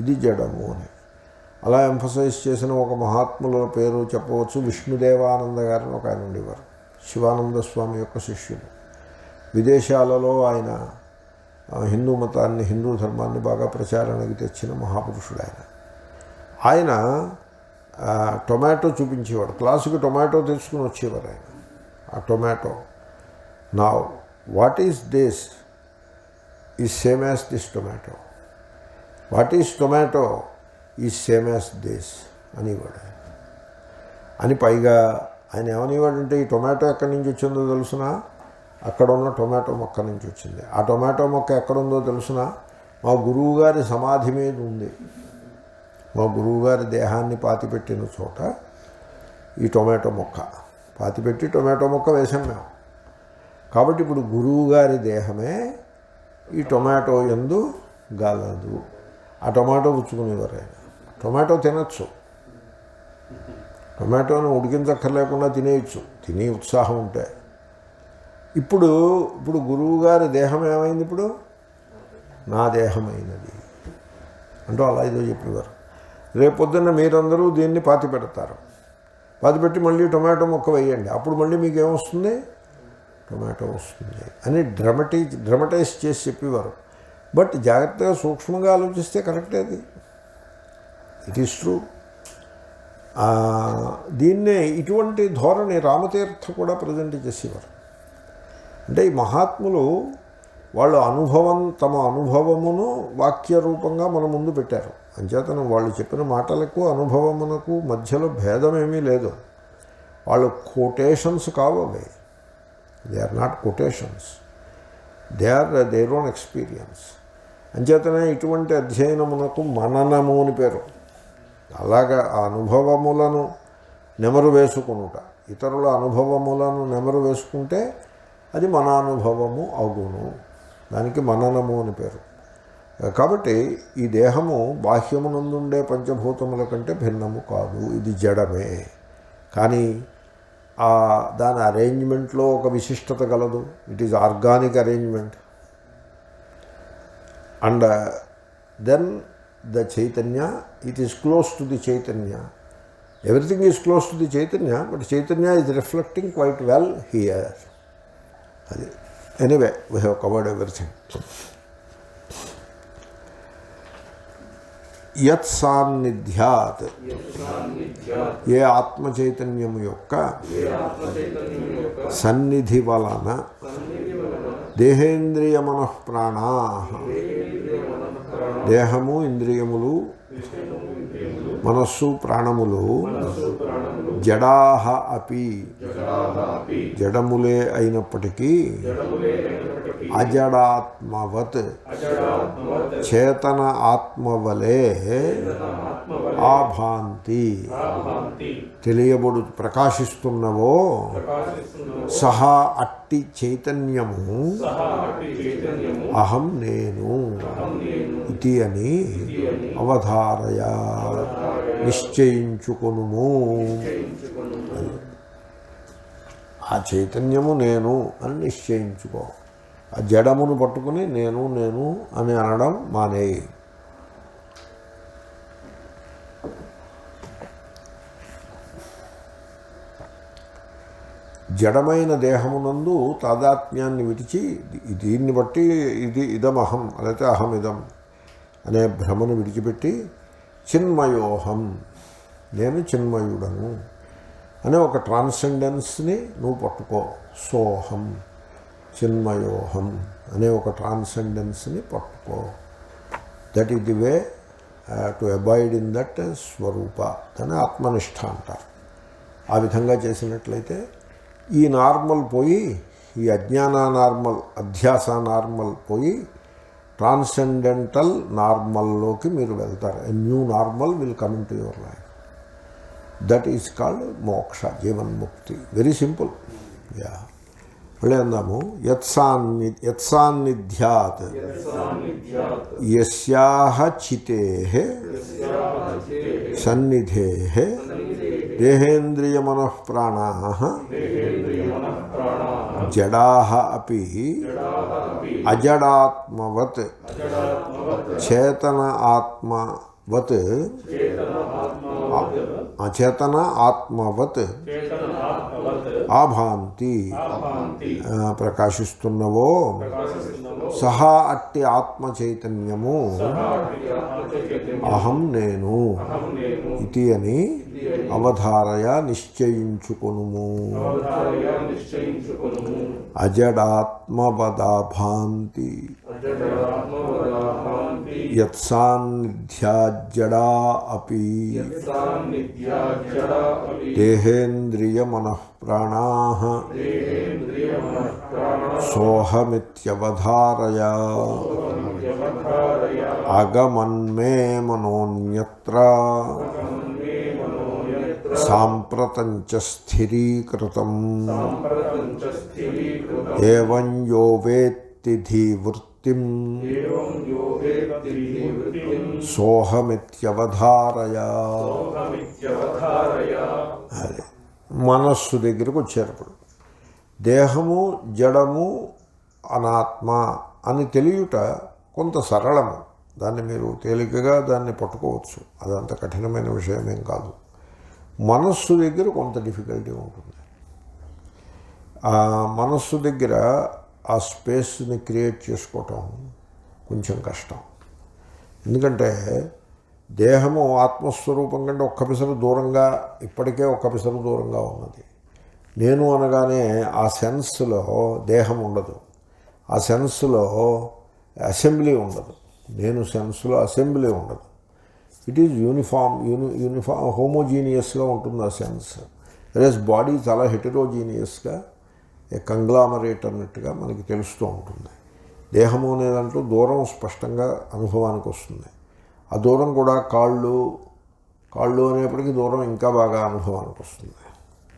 ఇది జడము అని. అలా ఎంఫసైజ్ చేసిన ఒక మహాత్ముల పేరు చెప్పవచ్చు. విష్ణుదేవానంద గారిని ఒక ఆయన ఉండేవారు, శివానంద స్వామి యొక్క శిష్యులు. విదేశాలలో ఆయన హిందూ మతాన్ని, హిందూ ధర్మాన్ని బాగా ప్రచారానికి తెచ్చిన మహాపురుషుడు ఆయన టొమాటో చూపించేవాడు. క్లాసుకి టొమాటో తెచ్చుకుని వచ్చేవారు ఆయన. ఆ టొమాటో, నా what is this is same as this tomato, what is tomato is same as this అనేవాడు ఆయన. అని పైగా ఆయన ఏమనేవాడంటే, ఈ టొమాటో ఎక్కడి నుంచి వచ్చిందో తెలుసునా? అక్కడ ఉన్న టొమాటో మొక్క నుంచి వచ్చింది. ఆ టొమాటో మొక్క ఎక్కడుందో తెలుసునా? మా గురువుగారి సమాధి మీద ఉంది. మా గురువుగారి దేహాన్ని పాతిపెట్టిన చోట ఈ టొమాటో మొక్క పాతిపెట్టి టొమాటో మొక్క వేసాం మేము. కాబట్టి ఇప్పుడు గురువుగారి దేహమే ఈ టొమాటో యందు గలదు. ఆ టొమాటో పుచ్చుకునేవారు ఆయన. టొమాటో తినచ్చు, టొమాటోని ఉడికించక్కర్లేకుండా తినేయచ్చు, తినే ఉత్సాహం ఉంటే. ఇప్పుడు గురువుగారి దేహం ఏమైంది? ఇప్పుడు నా దేహమైనది అంటూ అలా ఏదో చెప్పేవారు. రేపొద్దున్న మీరందరూ దీన్ని పాతి పెడతారు. పాతిపెట్టి మళ్ళీ టొమాటో మొక్క వేయండి, అప్పుడు మళ్ళీ మీకు ఏమొస్తుంది? టొమాటో వస్తుంది అని డ్రమటైజ్ చేసి చెప్పేవారు. బట్ జాగ్రత్తగా సూక్ష్మంగా ఆలోచిస్తే కరెక్టే అది. It is true. దీన్నే ఇటువంటి ధోరణి రామతీర్థ కూడా ప్రజెంట్ చేసేవారు. అంటే ఈ మహాత్ములు వాళ్ళు తమ అనుభవమును వాక్య రూపంగా మన ముందు పెట్టారు. అంచేతను వాళ్ళు చెప్పిన మాటలకు అనుభవమునకు మధ్యలో భేదమేమీ లేదు. వాళ్ళు కోటేషన్స్ కావు అవి. They are not quotations, they are their own experience. అంచేతనే ఇటువంటి అధ్యయనమునకు మననము అని పేరు. అలాగా ఆ అనుభవములను నెమరు వేసుకునుట, ఇతరుల అనుభవములను నెమరు వేసుకుంటే అది మన అనుభవము అగును. దానికి మననము అని పేరు. కాబట్టి ఈ దేహము బాహ్యమునందుండే పంచభూతముల కంటే భిన్నము కాదు, ఇది జడమే. కానీ దాని అరేంజ్మెంట్లో ఒక విశిష్టత గలదు. It is organic arrangement. And then the chaitanya, it is close to the chaitanya. Everything is close to the chaitanya, but chaitanya is reflecting quite well here. అది anyway we have covered everything. యత్ సాన్నిధ్యాత్, ఏ ఆత్మచైతన్యము యొక్క సన్నిధి వలన దేహేంద్రియ మనఃప్రాణా, దేహము ఇంద్రియములు మనస్సు ప్రాణములు జడాహ అపి, జడములే అయినప్పటికీ అజడాత్మవత్, చేతన ఆత్మవలే ఆభాంతి, తెలియబడు ప్రకాశిస్తున్నవో సహా అట్టి చైతన్యము అహం నేను ఇది అని అవధారయ, నిశ్చయించుకొనుము. ఆ చైతన్యము నేను అని నిశ్చయించుకో. ఆ జడమును పట్టుకుని నేను నేను అని అనడం మానేయి. జడమైన దేహమునందు తాదాత్మ్యాన్ని విడిచి దీన్ని బట్టి ఇదమహం లేకపోతే అహమిదం అనే భ్రమను విడిచిపెట్టి చిన్మయోహం, నేను చిన్మయుడను అనే ఒక ట్రాన్సెండెన్స్ని నువ్వు పట్టుకో. సోహం చిన్మయోహం అనే ఒక ట్రాన్సెండెన్స్ని పట్టుకో. That is the way to avoid in that swarupa. దాన్ని ఆత్మనిష్ట అంటారు. ఆ విధంగా చేసినట్లయితే ఈ నార్మల్ పోయి, ఈ అజ్ఞాన నార్మల్, అధ్యాస నార్మల్ పోయి ట్రాన్సెండెంటల్ నార్మల్లోకి మీరు వెళ్తారు. A new normal will come in to your life. That is called మోక్ష, జీవన్ముక్తి. Very simple. యా, మళ్ళీ అందాము. యత్సాన్నిధ్యాత్ యస్యాహ చితేః సన్నిధేః దేహేంద్రియ మనఃప్రాణాః జడాః అపి అజడాత్మవత్ చేతన ఆత్మవత్, అచేతన ఆత్మవత్ ఆభాంతి, ప్రకాశిస్తున్నవో సహా అట్టి ఆత్మ చైతన్యము అహం నేను ఇది అని అవధారయ, నిశ్చయించుకొనుము. అజడాత్మవదాభాంతి యత్సాన్నిధ్యాజ్జడా అపి దేహేంద్రియ మనఃప్రాణాః సోహమిత్యవధారయ అగమన్మే మనోన్యత్ర సాంప్రతంచ స్థిరీకృతం ఏవం యో వేత్తి ధీవృత్తిం సోహమిత్యవధారయ. అదే మనస్సు దగ్గరకు వచ్చేటప్పుడు దేహము జడము అనాత్మ అని తెలియట కొంత సరళము. దాన్ని మీరు తేలికగా దాన్ని పట్టుకోవచ్చు. అదంత కఠినమైన విషయమేం కాదు. మనస్సు దగ్గర కొంత డిఫికల్టీ ఉంటుంది. ఆ మనస్సు దగ్గర ఆ స్పేస్ని క్రియేట్ చేసుకోవటం కొంచెం కష్టం. ఎందుకంటే దేహము ఆత్మస్వరూపం కంటే ఒక్క పిసరు దూరంగా, ఇప్పటికే ఒక్క పిసరు దూరంగా ఉన్నది. నేను అనగానే ఆ సెన్స్లో దేహం ఉండదు, ఆ సెన్స్లో అసెంబ్లీ ఉండదు. నేను సెన్స్లో అసెంబ్లీ ఉండదు. ఇట్ ఈజ్ యూనిఫామ్ హోమోజీనియస్గా ఉంటుంది ఆ సెన్స్. వెరస్ బాడీ చాలా హెటరోజీనియస్గా, కంగ్లామరేట్ అన్నట్టుగా మనకి తెలుస్తూ ఉంటుంది. దేహము అనే దాంట్లో దూరం స్పష్టంగా అనుభవానికి వస్తుంది. ఆ దూరం కూడా కాళ్ళు అనేప్పటికీ దూరం ఇంకా బాగా అనుభవానికి వస్తుంది.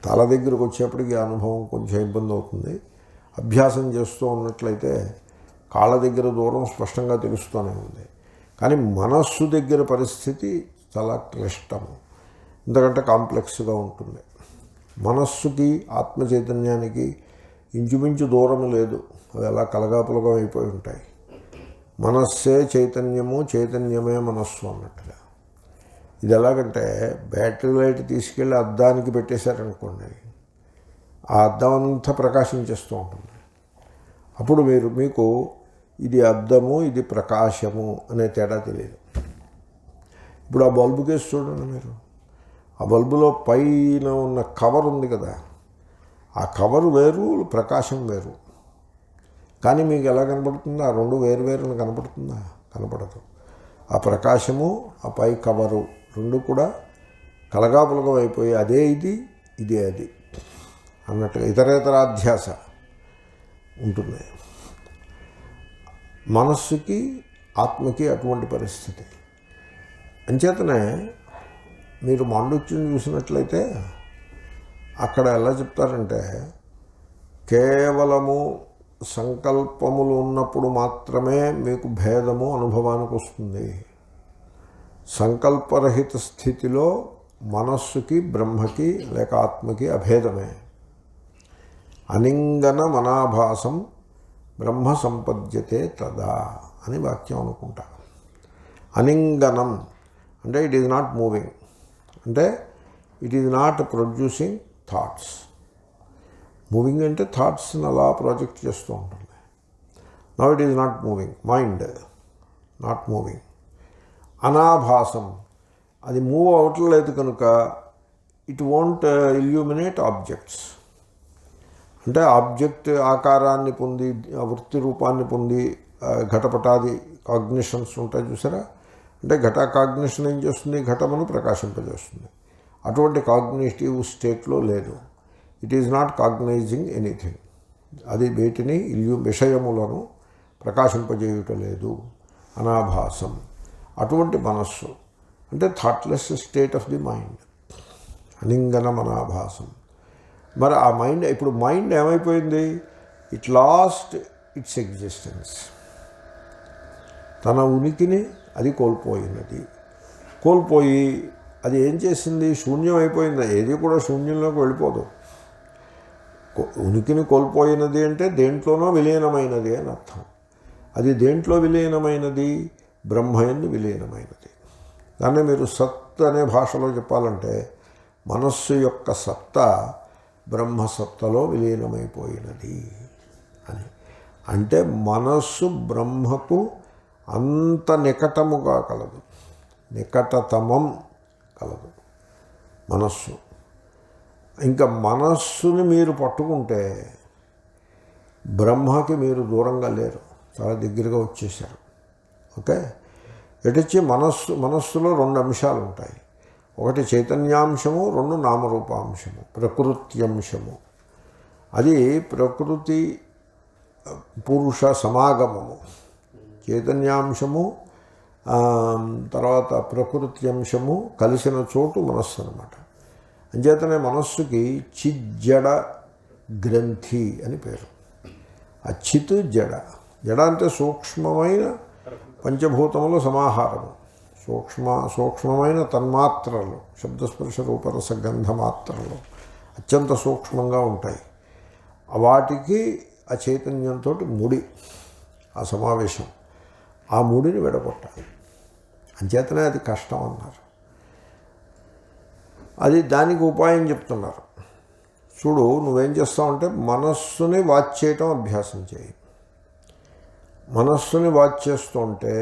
తల దగ్గరకు వచ్చేప్పటికి అనుభవం కొంచెం ఇబ్బంది అవుతుంది. అభ్యాసం చేస్తూ ఉన్నట్లయితే కాళ్ళ దగ్గర దూరం స్పష్టంగా తెలుస్తూనే ఉంది. కానీ మనస్సు దగ్గర పరిస్థితి చాలా క్లిష్టము, ఎందుకంటే కాంప్లెక్స్గా ఉంటుంది. మనస్సుకి ఆత్మ చైతన్యానికి ఇంచుమించు దూరం లేదు, అవి అలా కలగాపులగం అయిపోయి ఉంటాయి. మనస్సే చైతన్యము, చైతన్యమే మనస్సు అన్నట్టుగా. ఇది ఎలాగంటే బ్యాటరీ లైట్ తీసుకెళ్ళి అద్దానికి పెట్టేశారనుకోండి, ఆ అద్దం అంతా ప్రకాశించేస్తూ ఉంటుంది. అప్పుడు మీకు ఇది అద్దము, ఇది ప్రకాశము అనే తేడా తెలియదు. ఇప్పుడు ఆ బల్బు కేసు చూడండి మీరు. ఆ బల్బులో పైన ఉన్న కవర్ ఉంది కదా, ఆ కవరు వేరు, ప్రకాశం వేరు. కానీ మీకు ఎలా కనపడుతుందో ఆ రెండు వేరు కనపడుతుందా? కనపడదు. ఆ ప్రకాశము, ఆ పై కవరు రెండు కూడా కలగాపులగం అయిపోయి అదే ఇది, ఇదే అది అన్నట్టుగా ఇతరేతరాధ్యాస ఉంటుంది. మనస్సుకి ఆత్మకి అటువంటి పరిస్థితి. అంచేతనే మీరు మాండుక్యం చూసినట్లయితే అక్కడ ఎలా చెప్తారంటే, కేవలము సంకల్పములు ఉన్నప్పుడు మాత్రమే మీకు భేదము అనుభవానికి వస్తుంది. సంకల్పరహిత స్థితిలో మనస్సుకి బ్రహ్మకి లేక ఆత్మకి అభేదమే. అనింగన మనాభాసం బ్రహ్మ సంపద్యతే తదా అని వాక్యం అనుకుంటా. అనింగనం అంటే ఇట్ ఈజ్ నాట్ మూవింగ్, అంటే it is not producing thoughts. Moving అంటే థాట్స్ని అలా ప్రాజెక్ట్ చేస్తూ ఉంటుంది. Now it is not moving, mind not moving. అనాభాసం, అది మూవ్ అవ్వట్లేదు కనుక ఇట్ వోంట్ ఇల్యూమినేట్ ఆబ్జెక్ట్స్. అంటే ఆబ్జెక్ట్ ఆకారాన్ని పొంది, వృత్తి రూపాన్ని పొంది, ఘటపటాది కాగ్నిషన్స్ ఉంటాయి చూసారా. అంటే ఘట కాగ్నిషన్ ఏం చేస్తుంది? ఘటమును ప్రకాశింపజేస్తుంది. అటువంటి కాగ్నిటివ్ స్టేట్లో లేదు. It is not cognizing anything. అది వేటిని విషయములను ప్రకాశింపజేయుటలేదు. అనాభాసం. అటువంటి మనస్సు అంటే thoughtless state of the mind. అనింగనం అనాభాసం. మరి ఆ మైండ్, ఇప్పుడు మైండ్ ఏమైపోయింది? It lost its existence. తన ఉనికిని అది కోల్పోయినది. కోల్పోయి అది ఏం చేసింది? శూన్యం అయిపోయింది. ఏది కూడా శూన్యంలోకి వెళ్ళిపోదు. ఉనికిని కోల్పోయినది అంటే దేంట్లోనో విలీనమైనది అని అర్థం. అది దేంట్లో విలీనమైనది? బ్రహ్మయందు విలీనమైనది. దాన్ని మీరు సత్ అనే భాషలో చెప్పాలంటే మనస్సు యొక్క సత్తా బ్రహ్మసత్తలో విలీనమైపోయినది అని. అంటే మనస్సు బ్రహ్మకు అంత నికటముగా కలదు, నికటతమం కలదు మనస్సు. ఇంకా మనస్సుని మీరు పట్టుకుంటే బ్రహ్మకి మీరు దూరంగా లేరు, చాలా దగ్గరగా వచ్చేసారు. ఓకే. ఎటొచ్చి మనస్సులో రెండు అంశాలు ఉంటాయి. ఒకటి చైతన్యాంశము, రెండు నామరూపాంశము, ప్రకృత్యంశము. అది ప్రకృతి పురుష సమాగమము. చైతన్యాంశము తర్వాత ప్రకృత్యంశము కలిసిన చోటు మనస్సు అన్నమాట. అంచేతనే మనస్సుకి చిజ్జడ గ్రంథి అని పేరు. ఆ చిత్ జడ. జడ అంటే సూక్ష్మమైన పంచభూతముల సమాహారము. సూక్ష్మమైన తన్మాత్రలు, శబ్దస్పర్శ రూపరస గంధ మాత్రలు అత్యంత సూక్ష్మంగా ఉంటాయి. వాటికి ఆ చైతన్యంతో ముడి, ఆ సమావేశం. ఆ ముడిని విడగొట్టాలి. అంచేతనే అది కష్టం అన్నారు. అది దానికి ఉపాయం చెప్తున్నారు. చూడు, నువ్వేం చేస్తావంటే మనస్సుని వాచ్ చేయటం అభ్యాసం చేయి. మనస్సుని వాచ్ చేస్తూ ఉంటే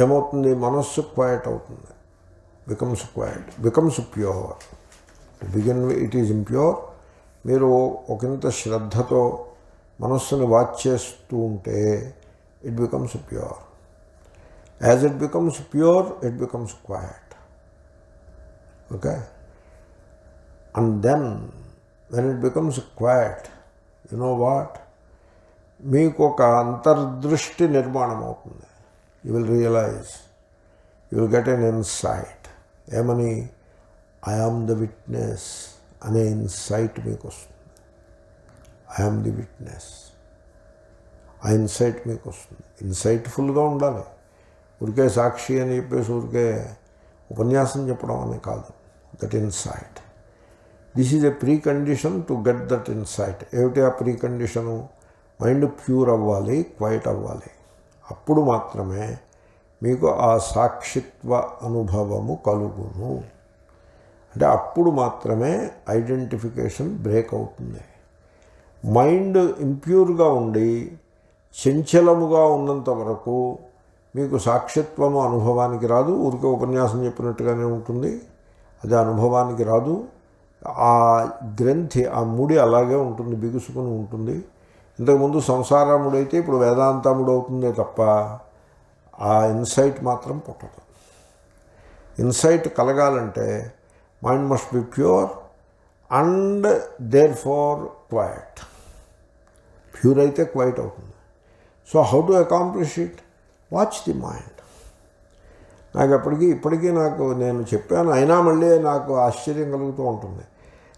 ఏమవుతుంది? మనస్సు క్వైట్ అవుతుంది, becomes quiet, becomes pure. Begin it is impure. మీరు ఒకంత శ్రద్ధతో మనస్సుని వాచ్ చేస్తూ ఉంటే it becomes pure. As it becomes pure, it becomes quiet. Okay. And then when it becomes quiet, you know what? మీకు ఒక అంతర్దృష్టి నిర్మాణం అవుతుంది. You will realise, you will get an insight. ఏమని? ఐ ఆమ్ ద విట్నెస్ అనే insight మీకు వస్తుంది. I am the witness, ఆ ఇన్సైట్ మీకు వస్తుంది. ఇన్సైట్ఫుల్గా ఉండాలి. ఊరికే సాక్షి అని చెప్పేసి ఊరికే ఉపన్యాసం చెప్పడం అని కాదు. That insight, this is a pre condition to get that insight. ఏమిటి ఆ ప్రీ కండిషను? మైండ్ ప్యూర్ అవ్వాలి, క్వైట్ అవ్వాలి. అప్పుడు మాత్రమే మీకు ఆ సాక్షిత్వ అనుభవము కలుగును. అంటే అప్పుడు మాత్రమే ఐడెంటిఫికేషన్ బ్రేక్ అవుతుంది. మైండ్ ఇంప్యూర్గా ఉండి చంచలముగా ఉన్నంత వరకు మీకు సాక్షిత్వము అనుభవానికి రాదు. ఊరికే ఉపన్యాసం చెప్పినట్టుగానే ఉంటుంది, అది అనుభవానికి రాదు. ఆ గ్రంథి, ఆ ముడి అలాగే ఉంటుంది, బిగుసుకుని ఉంటుంది. ఇంతకుముందు సంసారముడైతే ఇప్పుడు వేదాంతముడు అవుతుందే తప్ప ఆ ఇన్సైట్ మాత్రం పుట్టదు. ఇన్సైట్ కలగాలంటే mind must be pure and therefore quiet. Pure అయితే క్వైట్ అవుతుంది. So how to accomplish it? Watch the mind. నాకు ఇప్పటికీ నేను చెప్పాను, అయినా మళ్ళీ నాకు ఆశ్చర్యం కలుగుతూ ఉంటుంది.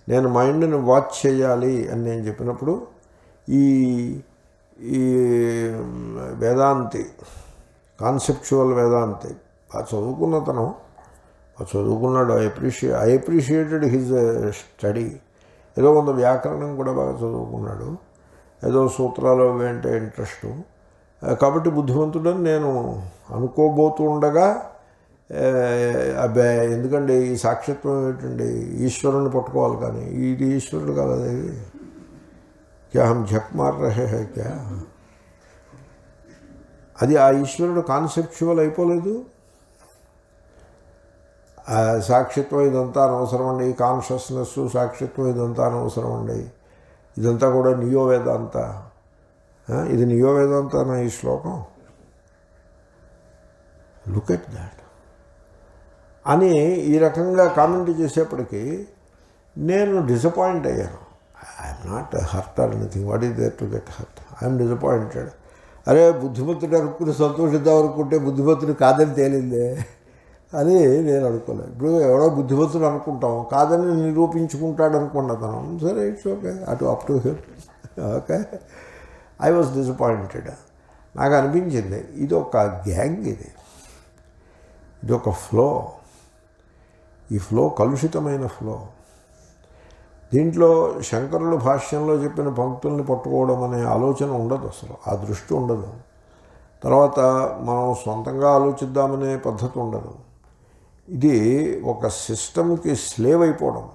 నేను మైండ్ని వాచ్ చేయాలి అని నేను చెప్పినప్పుడు ఈ వేదాంతి, కాన్సెప్చువల్ వేదాంతి, చదువుకున్నాడు. I appreciated his study. ఏదో కొంత వ్యాకరణం కూడా బాగా చదువుకున్నాడు, ఏదో సూత్రాలు అవి అంటే ఇంట్రెస్టు. కాబట్టి బుద్ధిమంతుడని నేను అనుకోబోతూ ఉండగా, అబ్బాయి ఎందుకండి ఈ సాక్షిత్వం ఏంటండి, ఈశ్వరుని పట్టుకోవాలి, కానీ ఇది ఈశ్వరుడు కాదు, అది క్యా హమ్ ఝక్ మార్ రహే హై క్యా, అది ఆ ఈశ్వరుడు కాన్సెప్చువల్ అయిపోలేదు. సాక్షిత్వం ఇదంతా అనవసరం అండి, కాన్షియస్నెస్ సాక్షిత్వం ఇదంతా అనవసరం అండి, ఇదంతా కూడా నియో వేదాంత. ఇది నియో వేదాంత నా ఈ శ్లోకం, లుక్ ఎట్ దాట్ అని ఈ రకంగా కామెంట్ చేసేప్పటికీ నేను డిసప్పాయింట్ అయ్యాను. I'm not hurt or anything, what is there to get hurt? I'm disappointed. అరే బుద్ధిమంతుడు అనుకుని సంతోషిద్దాం అనుకుంటే బుద్ధిమంతుడు కాదని తేలిందే అని నేను అనుకోలేదు. ఇప్పుడు ఎవడో బుద్ధిమంతుడు అనుకుంటాం, కాదని నిరూపించుకుంటాడు అనుకున్నా తను. సరే, it's okay, up to him. Okay, I was disappointed. నాకు అనిపించింది ఇది ఒక గ్యాంగ్, ఇది ఒక ఫ్లో. ఈ ఫ్లో కలుషితమైన ఫ్లో. దీంట్లో శంకరుల భాష్యంలో చెప్పిన పంక్తుల్ని పట్టుకోవడం అనే ఆలోచన ఉండదు, అసలు ఆ దృష్టి ఉండదు. తర్వాత మనం సొంతంగా ఆలోచిద్దామనే పద్ధతి ఉండదు. ఇది ఒక సిస్టమ్కి స్లేవ్ అయిపోవడం.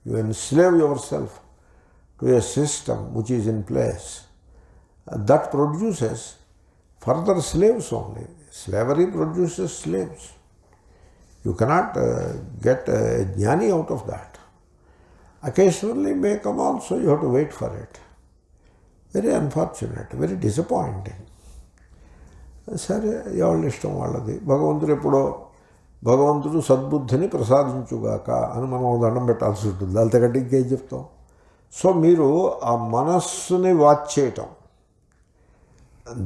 You enslave your self to a system which is in place that produces further slaves only. Slavery produces slaves. You cannot get a jnani out of that. Occasionally may come also, you have to wait for it. Very unfortunate, very disappointing. సరే, ఎవరి ఇష్టం వాళ్ళది. భగవంతుడు సద్బుద్ధిని ప్రసాదించుగాక అని మనం దండం పెట్టాల్సి ఉంటుంది. అంతకంటే ఇంకేం చెప్తాం? సో మీరు ఆ మనస్సుని వాచ్ చేయటం,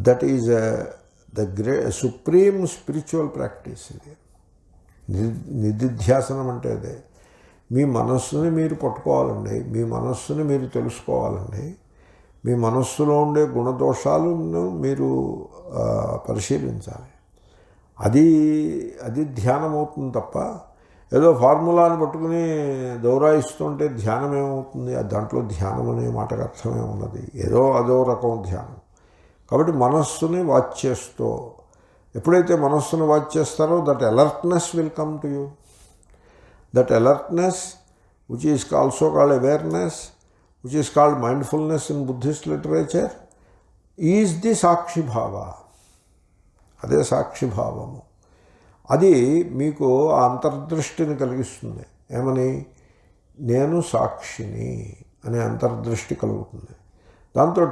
that is the supreme spiritual practice. ఇది నిధిధ్యాసనం అంటే అదే. మీ మనస్సుని మీరు పట్టుకోవాలండి, మీ మనస్సుని మీరు తెలుసుకోవాలండి, మీ మనస్సులో ఉండే గుణదోషాలను మీరు పరిశీలించాలి. అది ధ్యానం అవుతుంది తప్ప ఏదో ఫార్ములాని పట్టుకుని దౌరాయిస్తుంటే ధ్యానం ఏమవుతుంది? దాంట్లో ధ్యానం అనే మాటకు అర్థమే ఉన్నది, అదో రకం ధ్యానం. కాబట్టి మనస్సుని వాచ్ చేస్తూ, ఎప్పుడైతే మనస్సును వాచ్ చేస్తారో that alertness will come to you. That alertness which is also called awareness, which is called mindfulness in Buddhist literature, is the సాక్షిభావ. అదే సాక్షిభావము. అది మీకు ఆ అంతర్దృష్టిని కలిగిస్తుంది. ఏమని? నేను సాక్షిని అనే అంతర్దృష్టి కలుగుతుంది. దాంతో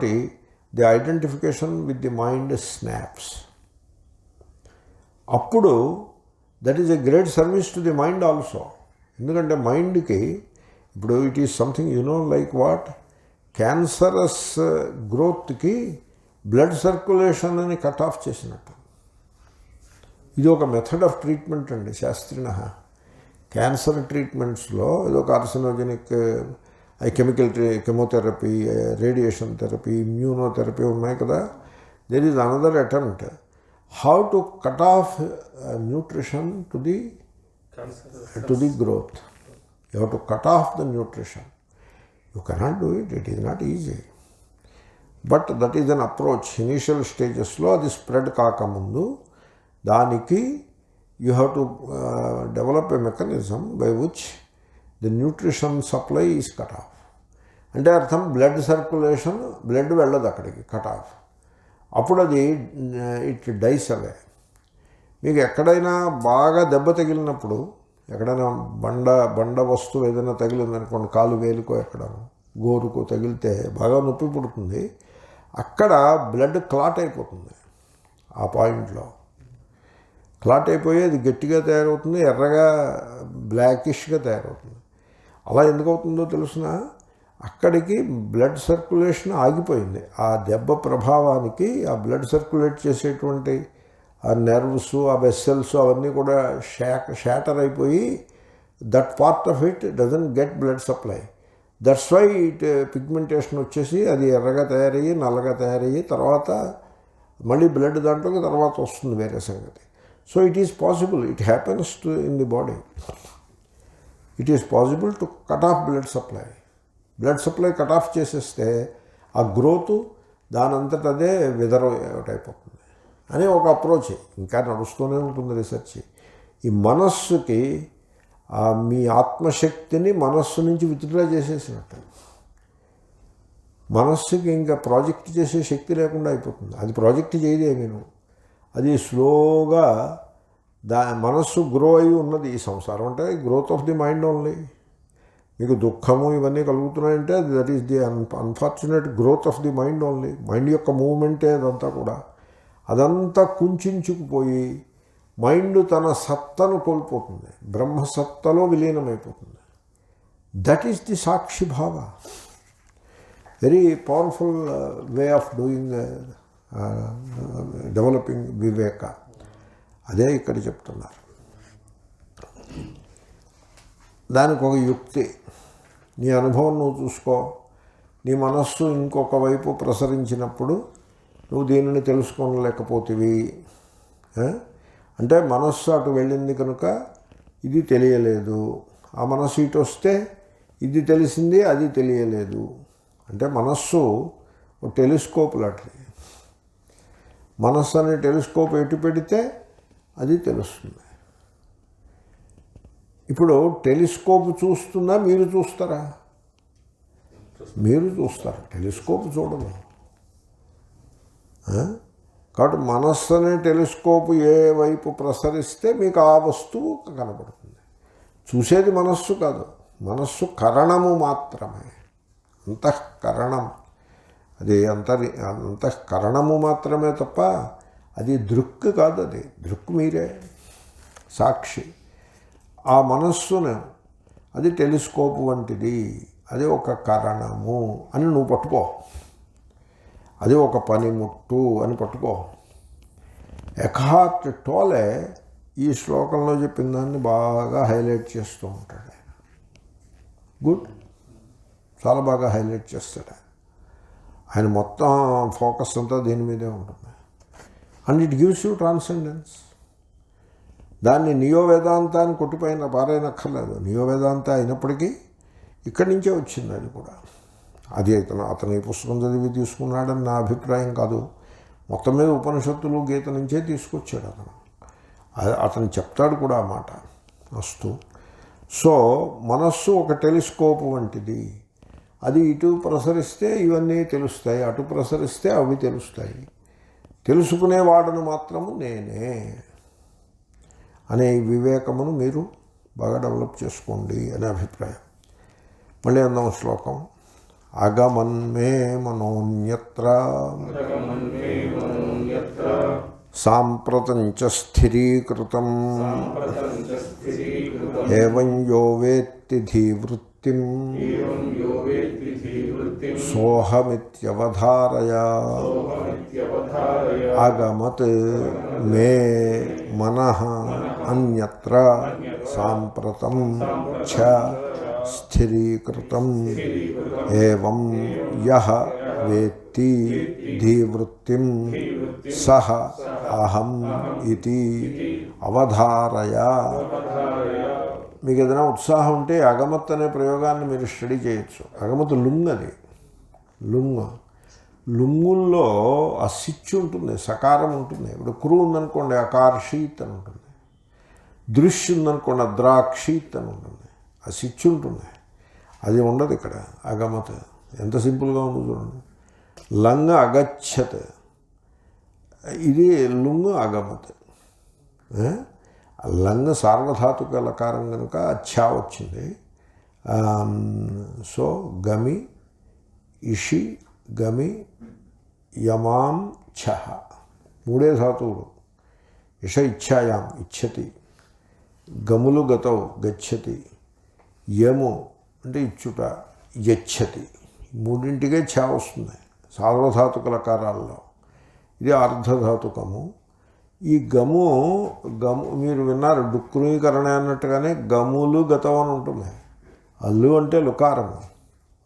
the identification with the mind snaps. అప్పుడు that is a great service to the mind also. ఎందుకంటే మైండ్కి ఇప్పుడు it is something like what cancerous గ్రోత్కి బ్లడ్ సర్క్యులేషన్ అని కట్ ఆఫ్ చేసినట్టు. ఇది ఒక మెథడ్ ఆఫ్ ట్రీట్మెంట్ అండి శాస్త్రిణ. క్యాన్సర్ ట్రీట్మెంట్స్లో ఏదో carcinogenic chemical chemotherapy, radiation therapy, immunotherapy ఉన్నాయి కదా. There is another attempt how to cut off nutrition to the growth. You have to cut off the nutrition. You cannot do it. It is not easy, but that is an approach. Initial స్టేజెస్లో అది spread కాకముందు దానికి you have to develop a mechanism by which the nutrition supply is cut off. అంటే అర్థం blood circulation, blood వెళ్ళదు అక్కడికి, cut off. అప్పుడు అది ఇట్ డైస్ అవే. మీకు ఎక్కడైనా బాగా దెబ్బ తగిలినప్పుడు, ఎక్కడైనా బండ వస్తువు ఏదైనా తగిలిందనుకోండి, కాలు వేలుకో ఎక్కడనో గోరుకో తగిలితే బాగా నొప్పి పుడుతుంది. అక్కడ బ్లడ్ క్లాట్ అయిపోతుంది. ఆ పాయింట్లో క్లాట్ అయిపోయి అది గట్టిగా తయారవుతుంది, ఎర్రగా బ్లాకిష్గా తయారవుతుంది. అలా ఎందుకు అవుతుందో తెలుసిన, అక్కడికి బ్లడ్ సర్క్యులేషన్ ఆగిపోయింది. ఆ దెబ్బ ప్రభావానికి ఆ బ్లడ్ సర్క్యులేట్ చేసేటువంటి ఆ నెర్వ్స్, ఆ వెస్సెల్స్ అవన్నీ కూడా షాటర్ అయిపోయి that part of it doesn't get blood supply. That's why it pigmentation వచ్చేసి అది ఎర్రగా తయారయ్యి నల్లగా తయారయ్యి తర్వాత మళ్ళీ బ్లడ్ దాంట్లోకి తర్వాత వస్తుంది, వేరే సంగతి. So it is possible, it happens to in the body. It is possible to cut of blood supply. Blood supply cut off చేసేస్తే ఆ గ్రోత్ దానంతట అదే అవుట్ అయిపోతుంది అని ఒక అప్రోచ్. ఇంకా నడుస్తూనే ఉంటుంది రీసెర్చ్. ఈ మనస్సుకి మీ ఆత్మశక్తిని మనస్సు నుంచి విత్డ్రా చేసేసినట్టు. మనస్సుకి ఇంకా ప్రాజెక్ట్ చేసే శక్తి లేకుండా అయిపోతుంది. అది ప్రాజెక్ట్ చేయదేమీను. అది స్లోగా మనస్సు గ్రో అయి ఉన్నది. ఈ సంసారం అంటే growth of the mind only. మీకు దుఃఖము ఇవన్నీ కలుగుతున్నాయంటే that is the unfortunate growth of the mind only. Mind యొక్క మూవ్మెంటే అదంతా కూడా. అదంతా కుంచుకుపోయి మైండ్ తన సత్తను కోల్పోతుంది, బ్రహ్మసత్తలో విలీనమైపోతుంది. దట్ ఈస్ ది సాక్షిభావ. Very powerful way of doing developing వివేక. అదే ఇక్కడ చెప్తున్నారు. దానికి ఒక యుక్తి. నీ అనుభవం నువ్వు చూసుకో. నీ మనస్సు ఇంకొక వైపు ప్రసరించినప్పుడు నువ్వు దీనిని తెలుసుకోలేకపోతేవి. అంటే మనస్సు అటు వెళ్ళింది కనుక ఇది తెలియలేదు. ఆ మనస్సు ఇటు వస్తే ఇది తెలిసింది, అది తెలియలేదు. అంటే మనస్సు ఒక టెలిస్కోప్ లాంటిది. మనస్సు అనే టెలిస్కోప్ ఎటు పెడితే అది తెలుస్తుంది. ఇప్పుడు టెలిస్కోప్ చూస్తుందా, మీరు చూస్తారా? మీరు చూస్తారు, టెలిస్కోప్ చూడదు. కాబట్టి మనస్సు అనే టెలిస్కోప్ ఏ వైపు ప్రసరిస్తే మీకు ఆ వస్తువు కనబడుతుంది. చూసేది మనస్సు కాదు, మనస్సు కరణము మాత్రమే. అంతఃకరణం. అది అంతఃకరణము మాత్రమే తప్ప అది దృక్ కాదు. అది దృక్ మీరే, సాక్షి. ఆ మనస్సును అది టెలిస్కోప్ వంటిది, అది ఒక కరణము అని నువ్వు పట్టుకో. అది ఒక పనిముట్టు అని పట్టుకో. ఎఖార్ట్ టోలే ఈ శ్లోకంలో చెప్పిన దాన్ని బాగా హైలైట్ చేస్తూ ఉంటాడు. గుడ్, చాలా బాగా హైలైట్ చేస్తాడు ఆయన. మొత్తం ఫోకస్ అంతా దీని మీదే ఉంటుంది. And it gives you transcendence. దాన్ని నియో వేదాంతాన్ని కొట్టిపోయిన పారైనక్కర్లేదు. నియో వేదాంత అయినప్పటికీ ఇక్కడి నుంచే వచ్చింది అది కూడా. అది అతను ఈ పుస్తకం చదివి తీసుకున్నాడని నా అభిప్రాయం కాదు. మొత్తం మీద ఉపనిషత్తులు గీత నుంచే తీసుకొచ్చాడు అతను. అతను చెప్తాడు కూడా ఆ మాట. వస్తూ సో మనస్సు ఒక టెలిస్కోప్ వంటిది. అది ఇటు ప్రసరిస్తే ఇవన్నీ తెలుస్తాయి, అటు ప్రసరిస్తే అవి తెలుస్తాయి. తెలుసుకునేవాడను మాత్రము నేనే అనే వివేకమును మీరు బాగా డెవలప్ చేసుకోండి అనే అభిప్రాయం. మళ్ళీ అందాం శ్లోకం. అగమన్మే మనోన్యత్ర సాంప్రతంచ స్థిరీకృతం ఏవం యో వేత్తి ధీవృత్తి धीवृत्तिं सोऽहमित्यवधारय आगमत् मे मनः अन्यत्र साम्प्रतं च स्थिरीकृतम् एवं यः वेत्ति धीवृत्तिं सः अहम् इति అవధారయ. మీకు ఏదైనా ఉత్సాహం ఉంటే అగమత్ అనే ప్రయోగాన్ని మీరు స్టడీ చేయొచ్చు. అగమత్ లుంగ్, అది లుంగ్. లుంగుల్లో ఆ సిచ్ ఉంటుంది, సకారం ఉంటుంది. ఇప్పుడు క్రూ ఉందనుకోండి అకార్షీత్ అని ఉంటుంది, దృశ్ ఉందనుకోండి అద్రాక్షీత్ అని ఉంటుంది, ఆ సిచ్ ఉంటుంది. అది ఉండదు ఇక్కడ అగమత్. ఎంత సింపుల్గా ఉందో చూడండి. లంగ్ అగచ్చత్, ఇది లుంగ్ అగమత్. లంగ్ సార్వధాతుక లకారం కనుక ఛా వచ్చింది. సో గమి ఇషి గమి యమాం ఛ మూడే ధాతువులు. ఇష ఇచ్ఛాయాం ఇచ్చతి, గములు గతౌ గచ్చతి, యము అంటే ఇచ్చుట యచ్చతి. మూడింటికే ఛా వస్తుంది సార్వధాతుక లకారాల్లో. ఇది అర్ధధాతుకము. ఈ గము మీరు విన్నారు డుక్కునీకరణ అన్నట్టుగానే గములు గతం అని ఉంటుంది. అల్లు అంటే లుకారము,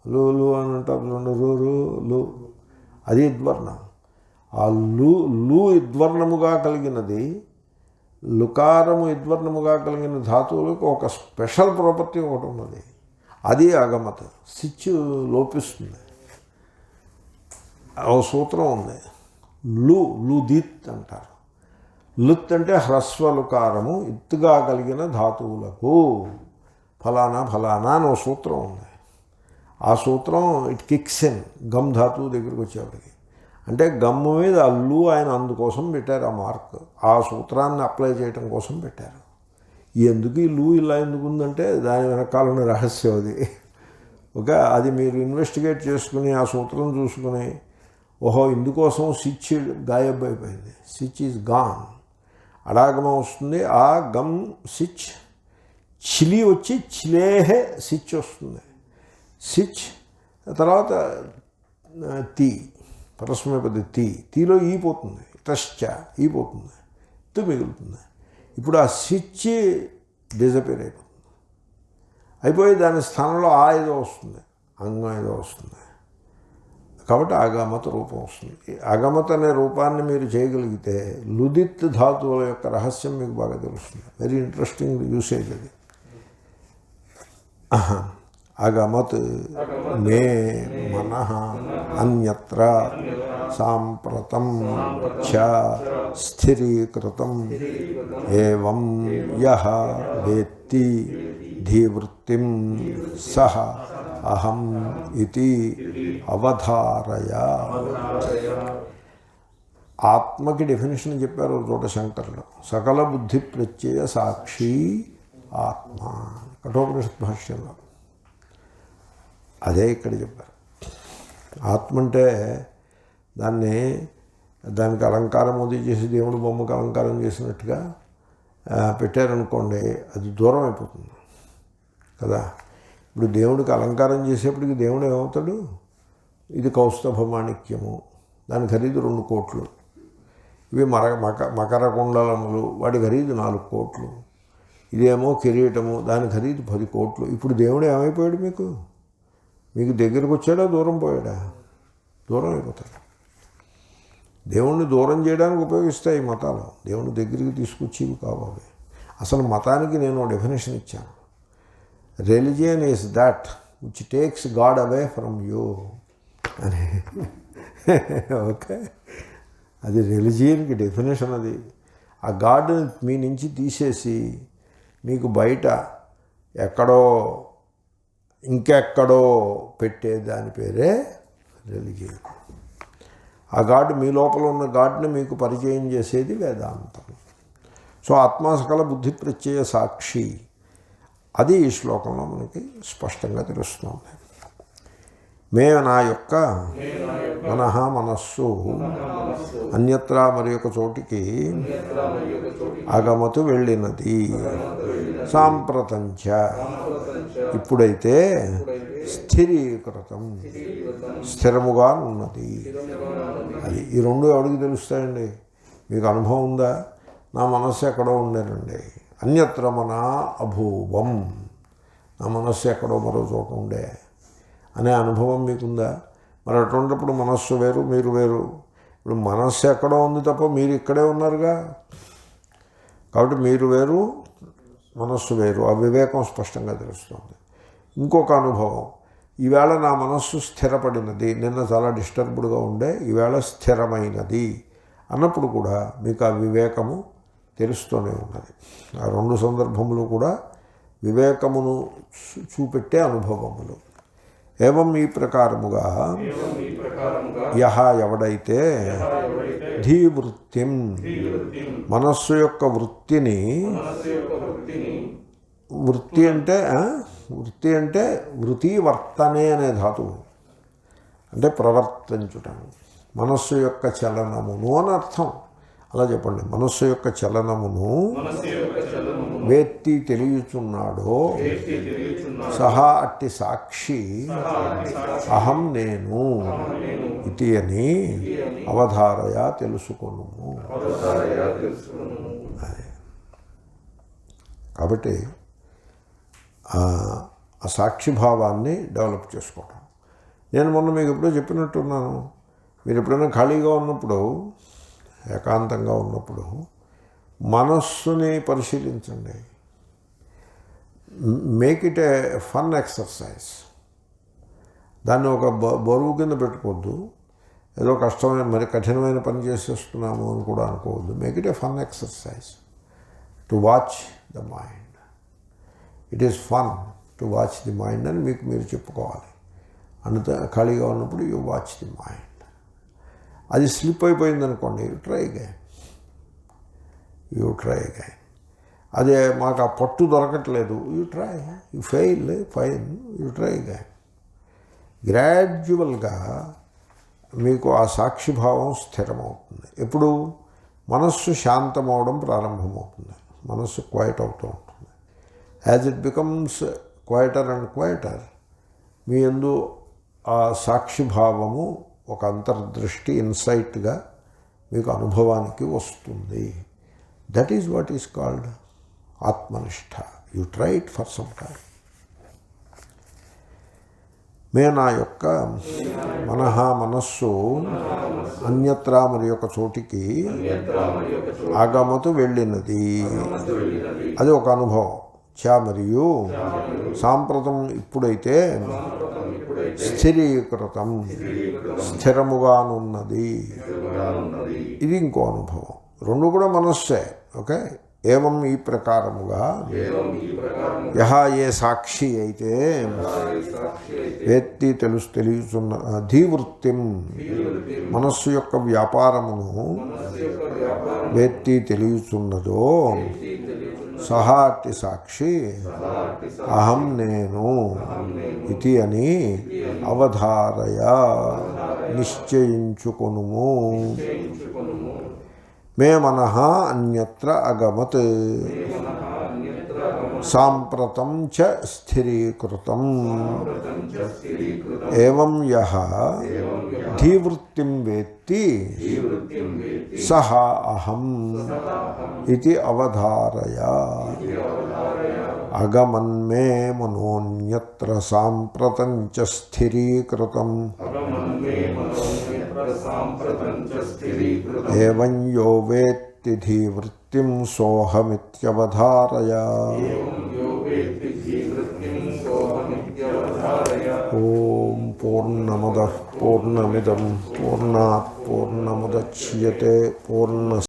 లు అని అంటారు రెండు, లు అది ఇద్వర్ణం. ఆ లు ఇద్వర్ణముగా కలిగినది, లుకారము ఇద్వర్ణముగా కలిగిన ధాతువులకు ఒక స్పెషల్ ప్రాపర్టీ ఒకటి ఉన్నది. అది అగమత. సిచ్చు లోపిస్తుంది. ఓ సూత్రం ఉంది, లుదిత్ అంటారు. లుత్ అంటే హ్రస్వలుకారము ఇత్తుగా కలిగిన ధాతువులకు ఫలానా ఫలానా అని ఒక సూత్రం ఉంది. ఆ సూత్రం ఇట్ కిక్స్ ఇన్ గమ్ ధాతువు దగ్గరికి వచ్చేవాడికి. అంటే గమ్ము మీద అల్లు ఆయన అందుకోసం పెట్టారు ఆ మార్క్. ఆ సూత్రాన్ని అప్లై చేయటం కోసం పెట్టారు. ఎందుకు ఈ లు ఇలా ఎందుకు ఉందంటే దాని వెనకాలని రహస్యం అది. అది మీరు ఇన్వెస్టిగేట్ చేసుకుని ఆ సూత్రం చూసుకుని ఓహో ఇందుకోసం సిచ్ గాయబ్ అయిపోయింది, సిచ్ ఈజ్ గాన్, అడాగమం వస్తుంది. ఆ గమ్ సిచ్, చిలి వచ్చి చిలేహే సిచ్ వస్తుంది. సిచ్ తర్వాత తీ పరస్మయపది తీలో ఈ పోతుంది, తశ్చ ఈ పోతుంది, తు మిగులుతుంది. ఇప్పుడు ఆ సిచ్ డిజపేర్ అయిపోతుంది. అయిపోయి దాని స్థానంలో ఆ ఏదో వస్తుంది, అంగం ఏదో వస్తుంది. కాబట్టి అగమత రూపం వస్తుంది. అగమత అనే రూపాన్ని మీరు చేయగలిగితే లుదిత్ ధాతువుల యొక్క రహస్యం మీకు బాగా తెలుస్తుంది. వెరీ ఇంట్రెస్టింగ్ యూసేజ్ అది. అగమత్ మే మనః అన్యత్ర సాంప్రతం చ స్థిరీకృతం ఏవం యః వేత్తి ధీవృత్తిం సహ అహం ఇతి అవధారయ. ఆత్మకి డెఫినేషన్ చెప్పారు చోట శంకరులు. సకల బుద్ధి ప్రత్యయ సాక్షి ఆత్మ, కఠోపనిషత్ భాష్యంలో అదే ఇక్కడ చెప్పారు. ఆత్మ అంటే దానికి అలంకారం అది చేసి దేవుడు బొమ్మకు అలంకారం చేసినట్టుగా పెట్టారనుకోండి, అది దూరం అయిపోతుంది కదా. ఇప్పుడు దేవుడికి అలంకారం చేసేప్పటికి దేవుడు ఏమవుతాడు? ఇది కౌస్తుభ మాణిక్యము, దాని ఖరీదు 2 కోట్లు. ఇవి మకర కుండలములు, వాటి ఖరీదు 4 కోట్లు. ఇదేమో కిరీటము, దాని ఖరీదు 10 కోట్లు. ఇప్పుడు దేవుడు ఏమైపోయాడు? మీకు దగ్గరకు వచ్చాడా, దూరం పోయాడా? దూరం అయిపోతాడు. దేవుణ్ణి దూరం చేయడానికి ఉపయోగిస్తాయి ఈ మతాలు, దేవుని దగ్గరికి తీసుకొచ్చేవి కావాలి. అసలు మతానికి నేను డెఫినేషన్ ఇచ్చాను. Religion is that which takes God away from you అని. ఓకే, అది రిలిజియన్కి డెఫినేషన్. అది ఆ గాడ్ని మీ నుంచి తీసేసి మీకు బయట ఎక్కడో ఇంకెక్కడో పెట్టే దాని పేరే రిలిజియన్. ఆ గాడ్ మీ లోపల ఉన్న గాడ్ని మీకు పరిచయం చేసేది వేదాంతం. సో ఆత్మ సకల బుద్ధి ప్రత్యయ సాక్షి, అది ఈ శ్లోకంలో మనకి స్పష్టంగా తెలుస్తుంది. నా యొక్క మనస్సు అన్యత్ర మరి ఒక చోటికి అగమతు వెళ్ళినది. సాంప్రతంచ ఇప్పుడైతే స్థిరీకృతం స్థిరముగా ఉన్నది. అది ఈ రెండు ఎవరికి తెలుస్తాయండి? మీకు అనుభవం ఉందా? నా మనస్సు ఎక్కడో ఉండేనండి, అన్యత్ర మన అభూవం, నా మనస్సు ఎక్కడో మరో చోట ఉండే అనే అనుభవం మీకుందా? మరి అటువంటిప్పుడు మనస్సు వేరు, మీరు వేరు. ఇప్పుడు మనస్సు ఎక్కడో ఉంది తప్ప మీరు ఇక్కడే ఉన్నారుగా. కాబట్టి మీరు వేరు, మనస్సు వేరు. ఆ వివేకం స్పష్టంగా తెలుస్తుంది. ఇంకొక అనుభవం, ఈవేళ నా మనస్సు స్థిరపడినది, నిన్న చాలా డిస్టర్బ్డ్గా ఉండే, ఈవేళ స్థిరమైనది అన్నప్పుడు కూడా మీకు ఆ వివేకము తెలుస్తూనే ఉన్నది. ఆ రెండు సందర్భములు కూడా వివేకమును చూపెట్టే అనుభవములు. ఏవం ఈ ప్రకారముగా యహ ఎవడైతే ధీవృత్తిం మనస్సు యొక్క వృత్తిని, వృత్తి అంటే వృత్తి వర్తనే అనే ధాతువు, అంటే ప్రవర్తించుటను, మనస్సు యొక్క చలనమును అని అర్థం. అలా చెప్పండి. మనస్సు యొక్క చలనమును వేత్తి తెలియచున్నాడో సహా అట్టి సాక్షి అహం నేను ఇది అని అవధారయ తెలుసుకొను. కాబట్టి ఆ సాక్షిభావాన్ని డెవలప్ చేసుకోవటం. నేను మొన్న మీకు ఎప్పుడో చెప్పినట్టున్నాను, మీరు ఎప్పుడైనా ఖాళీగా ఉన్నప్పుడు, ఏకాంతంగా ఉన్నప్పుడు మనస్సుని పరిశీలించండి. Make it A fun exercise. దాన్ని ఒక బరువు కింద పెట్టుకోవద్దు. ఏదో కష్టమైన మరి కఠినమైన పని చేసేస్తున్నాము అని కూడా అనుకోవద్దు. Make it A fun exercise to watch the mind. It is fun to watch the mind అని మీకు మీరు చెప్పుకోవాలి. అంత ఖాళీగా ఉన్నప్పుడు యూ వాచ్ ది మైండ్. అది స్లిప్ అయిపోయింది అనుకోండి, యూ ట్రై అగైన్. అదే మాకు ఆ పట్టు దొరకట్లేదు, you try. You fail, fine, you try again. గ్రాడ్యువల్గా మీకు ఆ సాక్షిభావం స్థిరమవుతుంది. ఎప్పుడు మనస్సు శాంతమవడం ప్రారంభమవుతుంది, మనస్సు క్వైట్ అవుతూ ఉంటుంది. As it becomes quieter and quieter, మీ యందు ఆ సాక్షిభావము ఒక అంతర్దృష్టి, ఇన్సైట్గా మీకు అనుభవానికి వస్తుంది. That is what is called ఆత్మనిష్ట. You try it for some time. నా యొక్క మనస్సు అన్యత్ర మరి ఒక చోటికి ఆగమతు వెళ్ళినది. అది ఒక అనుభవం. మరియు సాంప్రతం ఇప్పుడైతే స్థిరీకృతం స్థిరముగానున్నది. ఇది ఇంకో అనుభవం. రెండు కూడా మనస్సే. ఓకే. ఏవం ఈ ప్రకారముగా యహ ఏ సాక్షి అయితే వేత్తి తెలియచున్న ధీవృత్తిం మనస్సు యొక్క వ్యాపారమును వేత్తి తెలియచున్నదో సహా అట్టి సాక్షి అహం నేను ఇది అని అవధారయ నిశ్చయించుకొనుము. మే మనః అన్యత్ర అగమత్ సాంప్రతం చ స్థిరీకృతం. ఏవం యః ధీవృత్తిం వేత్తి సహ అహం ఇది అవధారయ. అగమన్మే మనోన్యత్ర సాంప్రతం చ స్థిరీకృతం. ఏవం యో వేత్తి ధీవృత్తిం సోహమిత్యవధారయ. ఓం పూర్ణమదః పూర్ణమిదం పూర్ణాత్ పూర్ణముదచ్యతే పూర్ణస్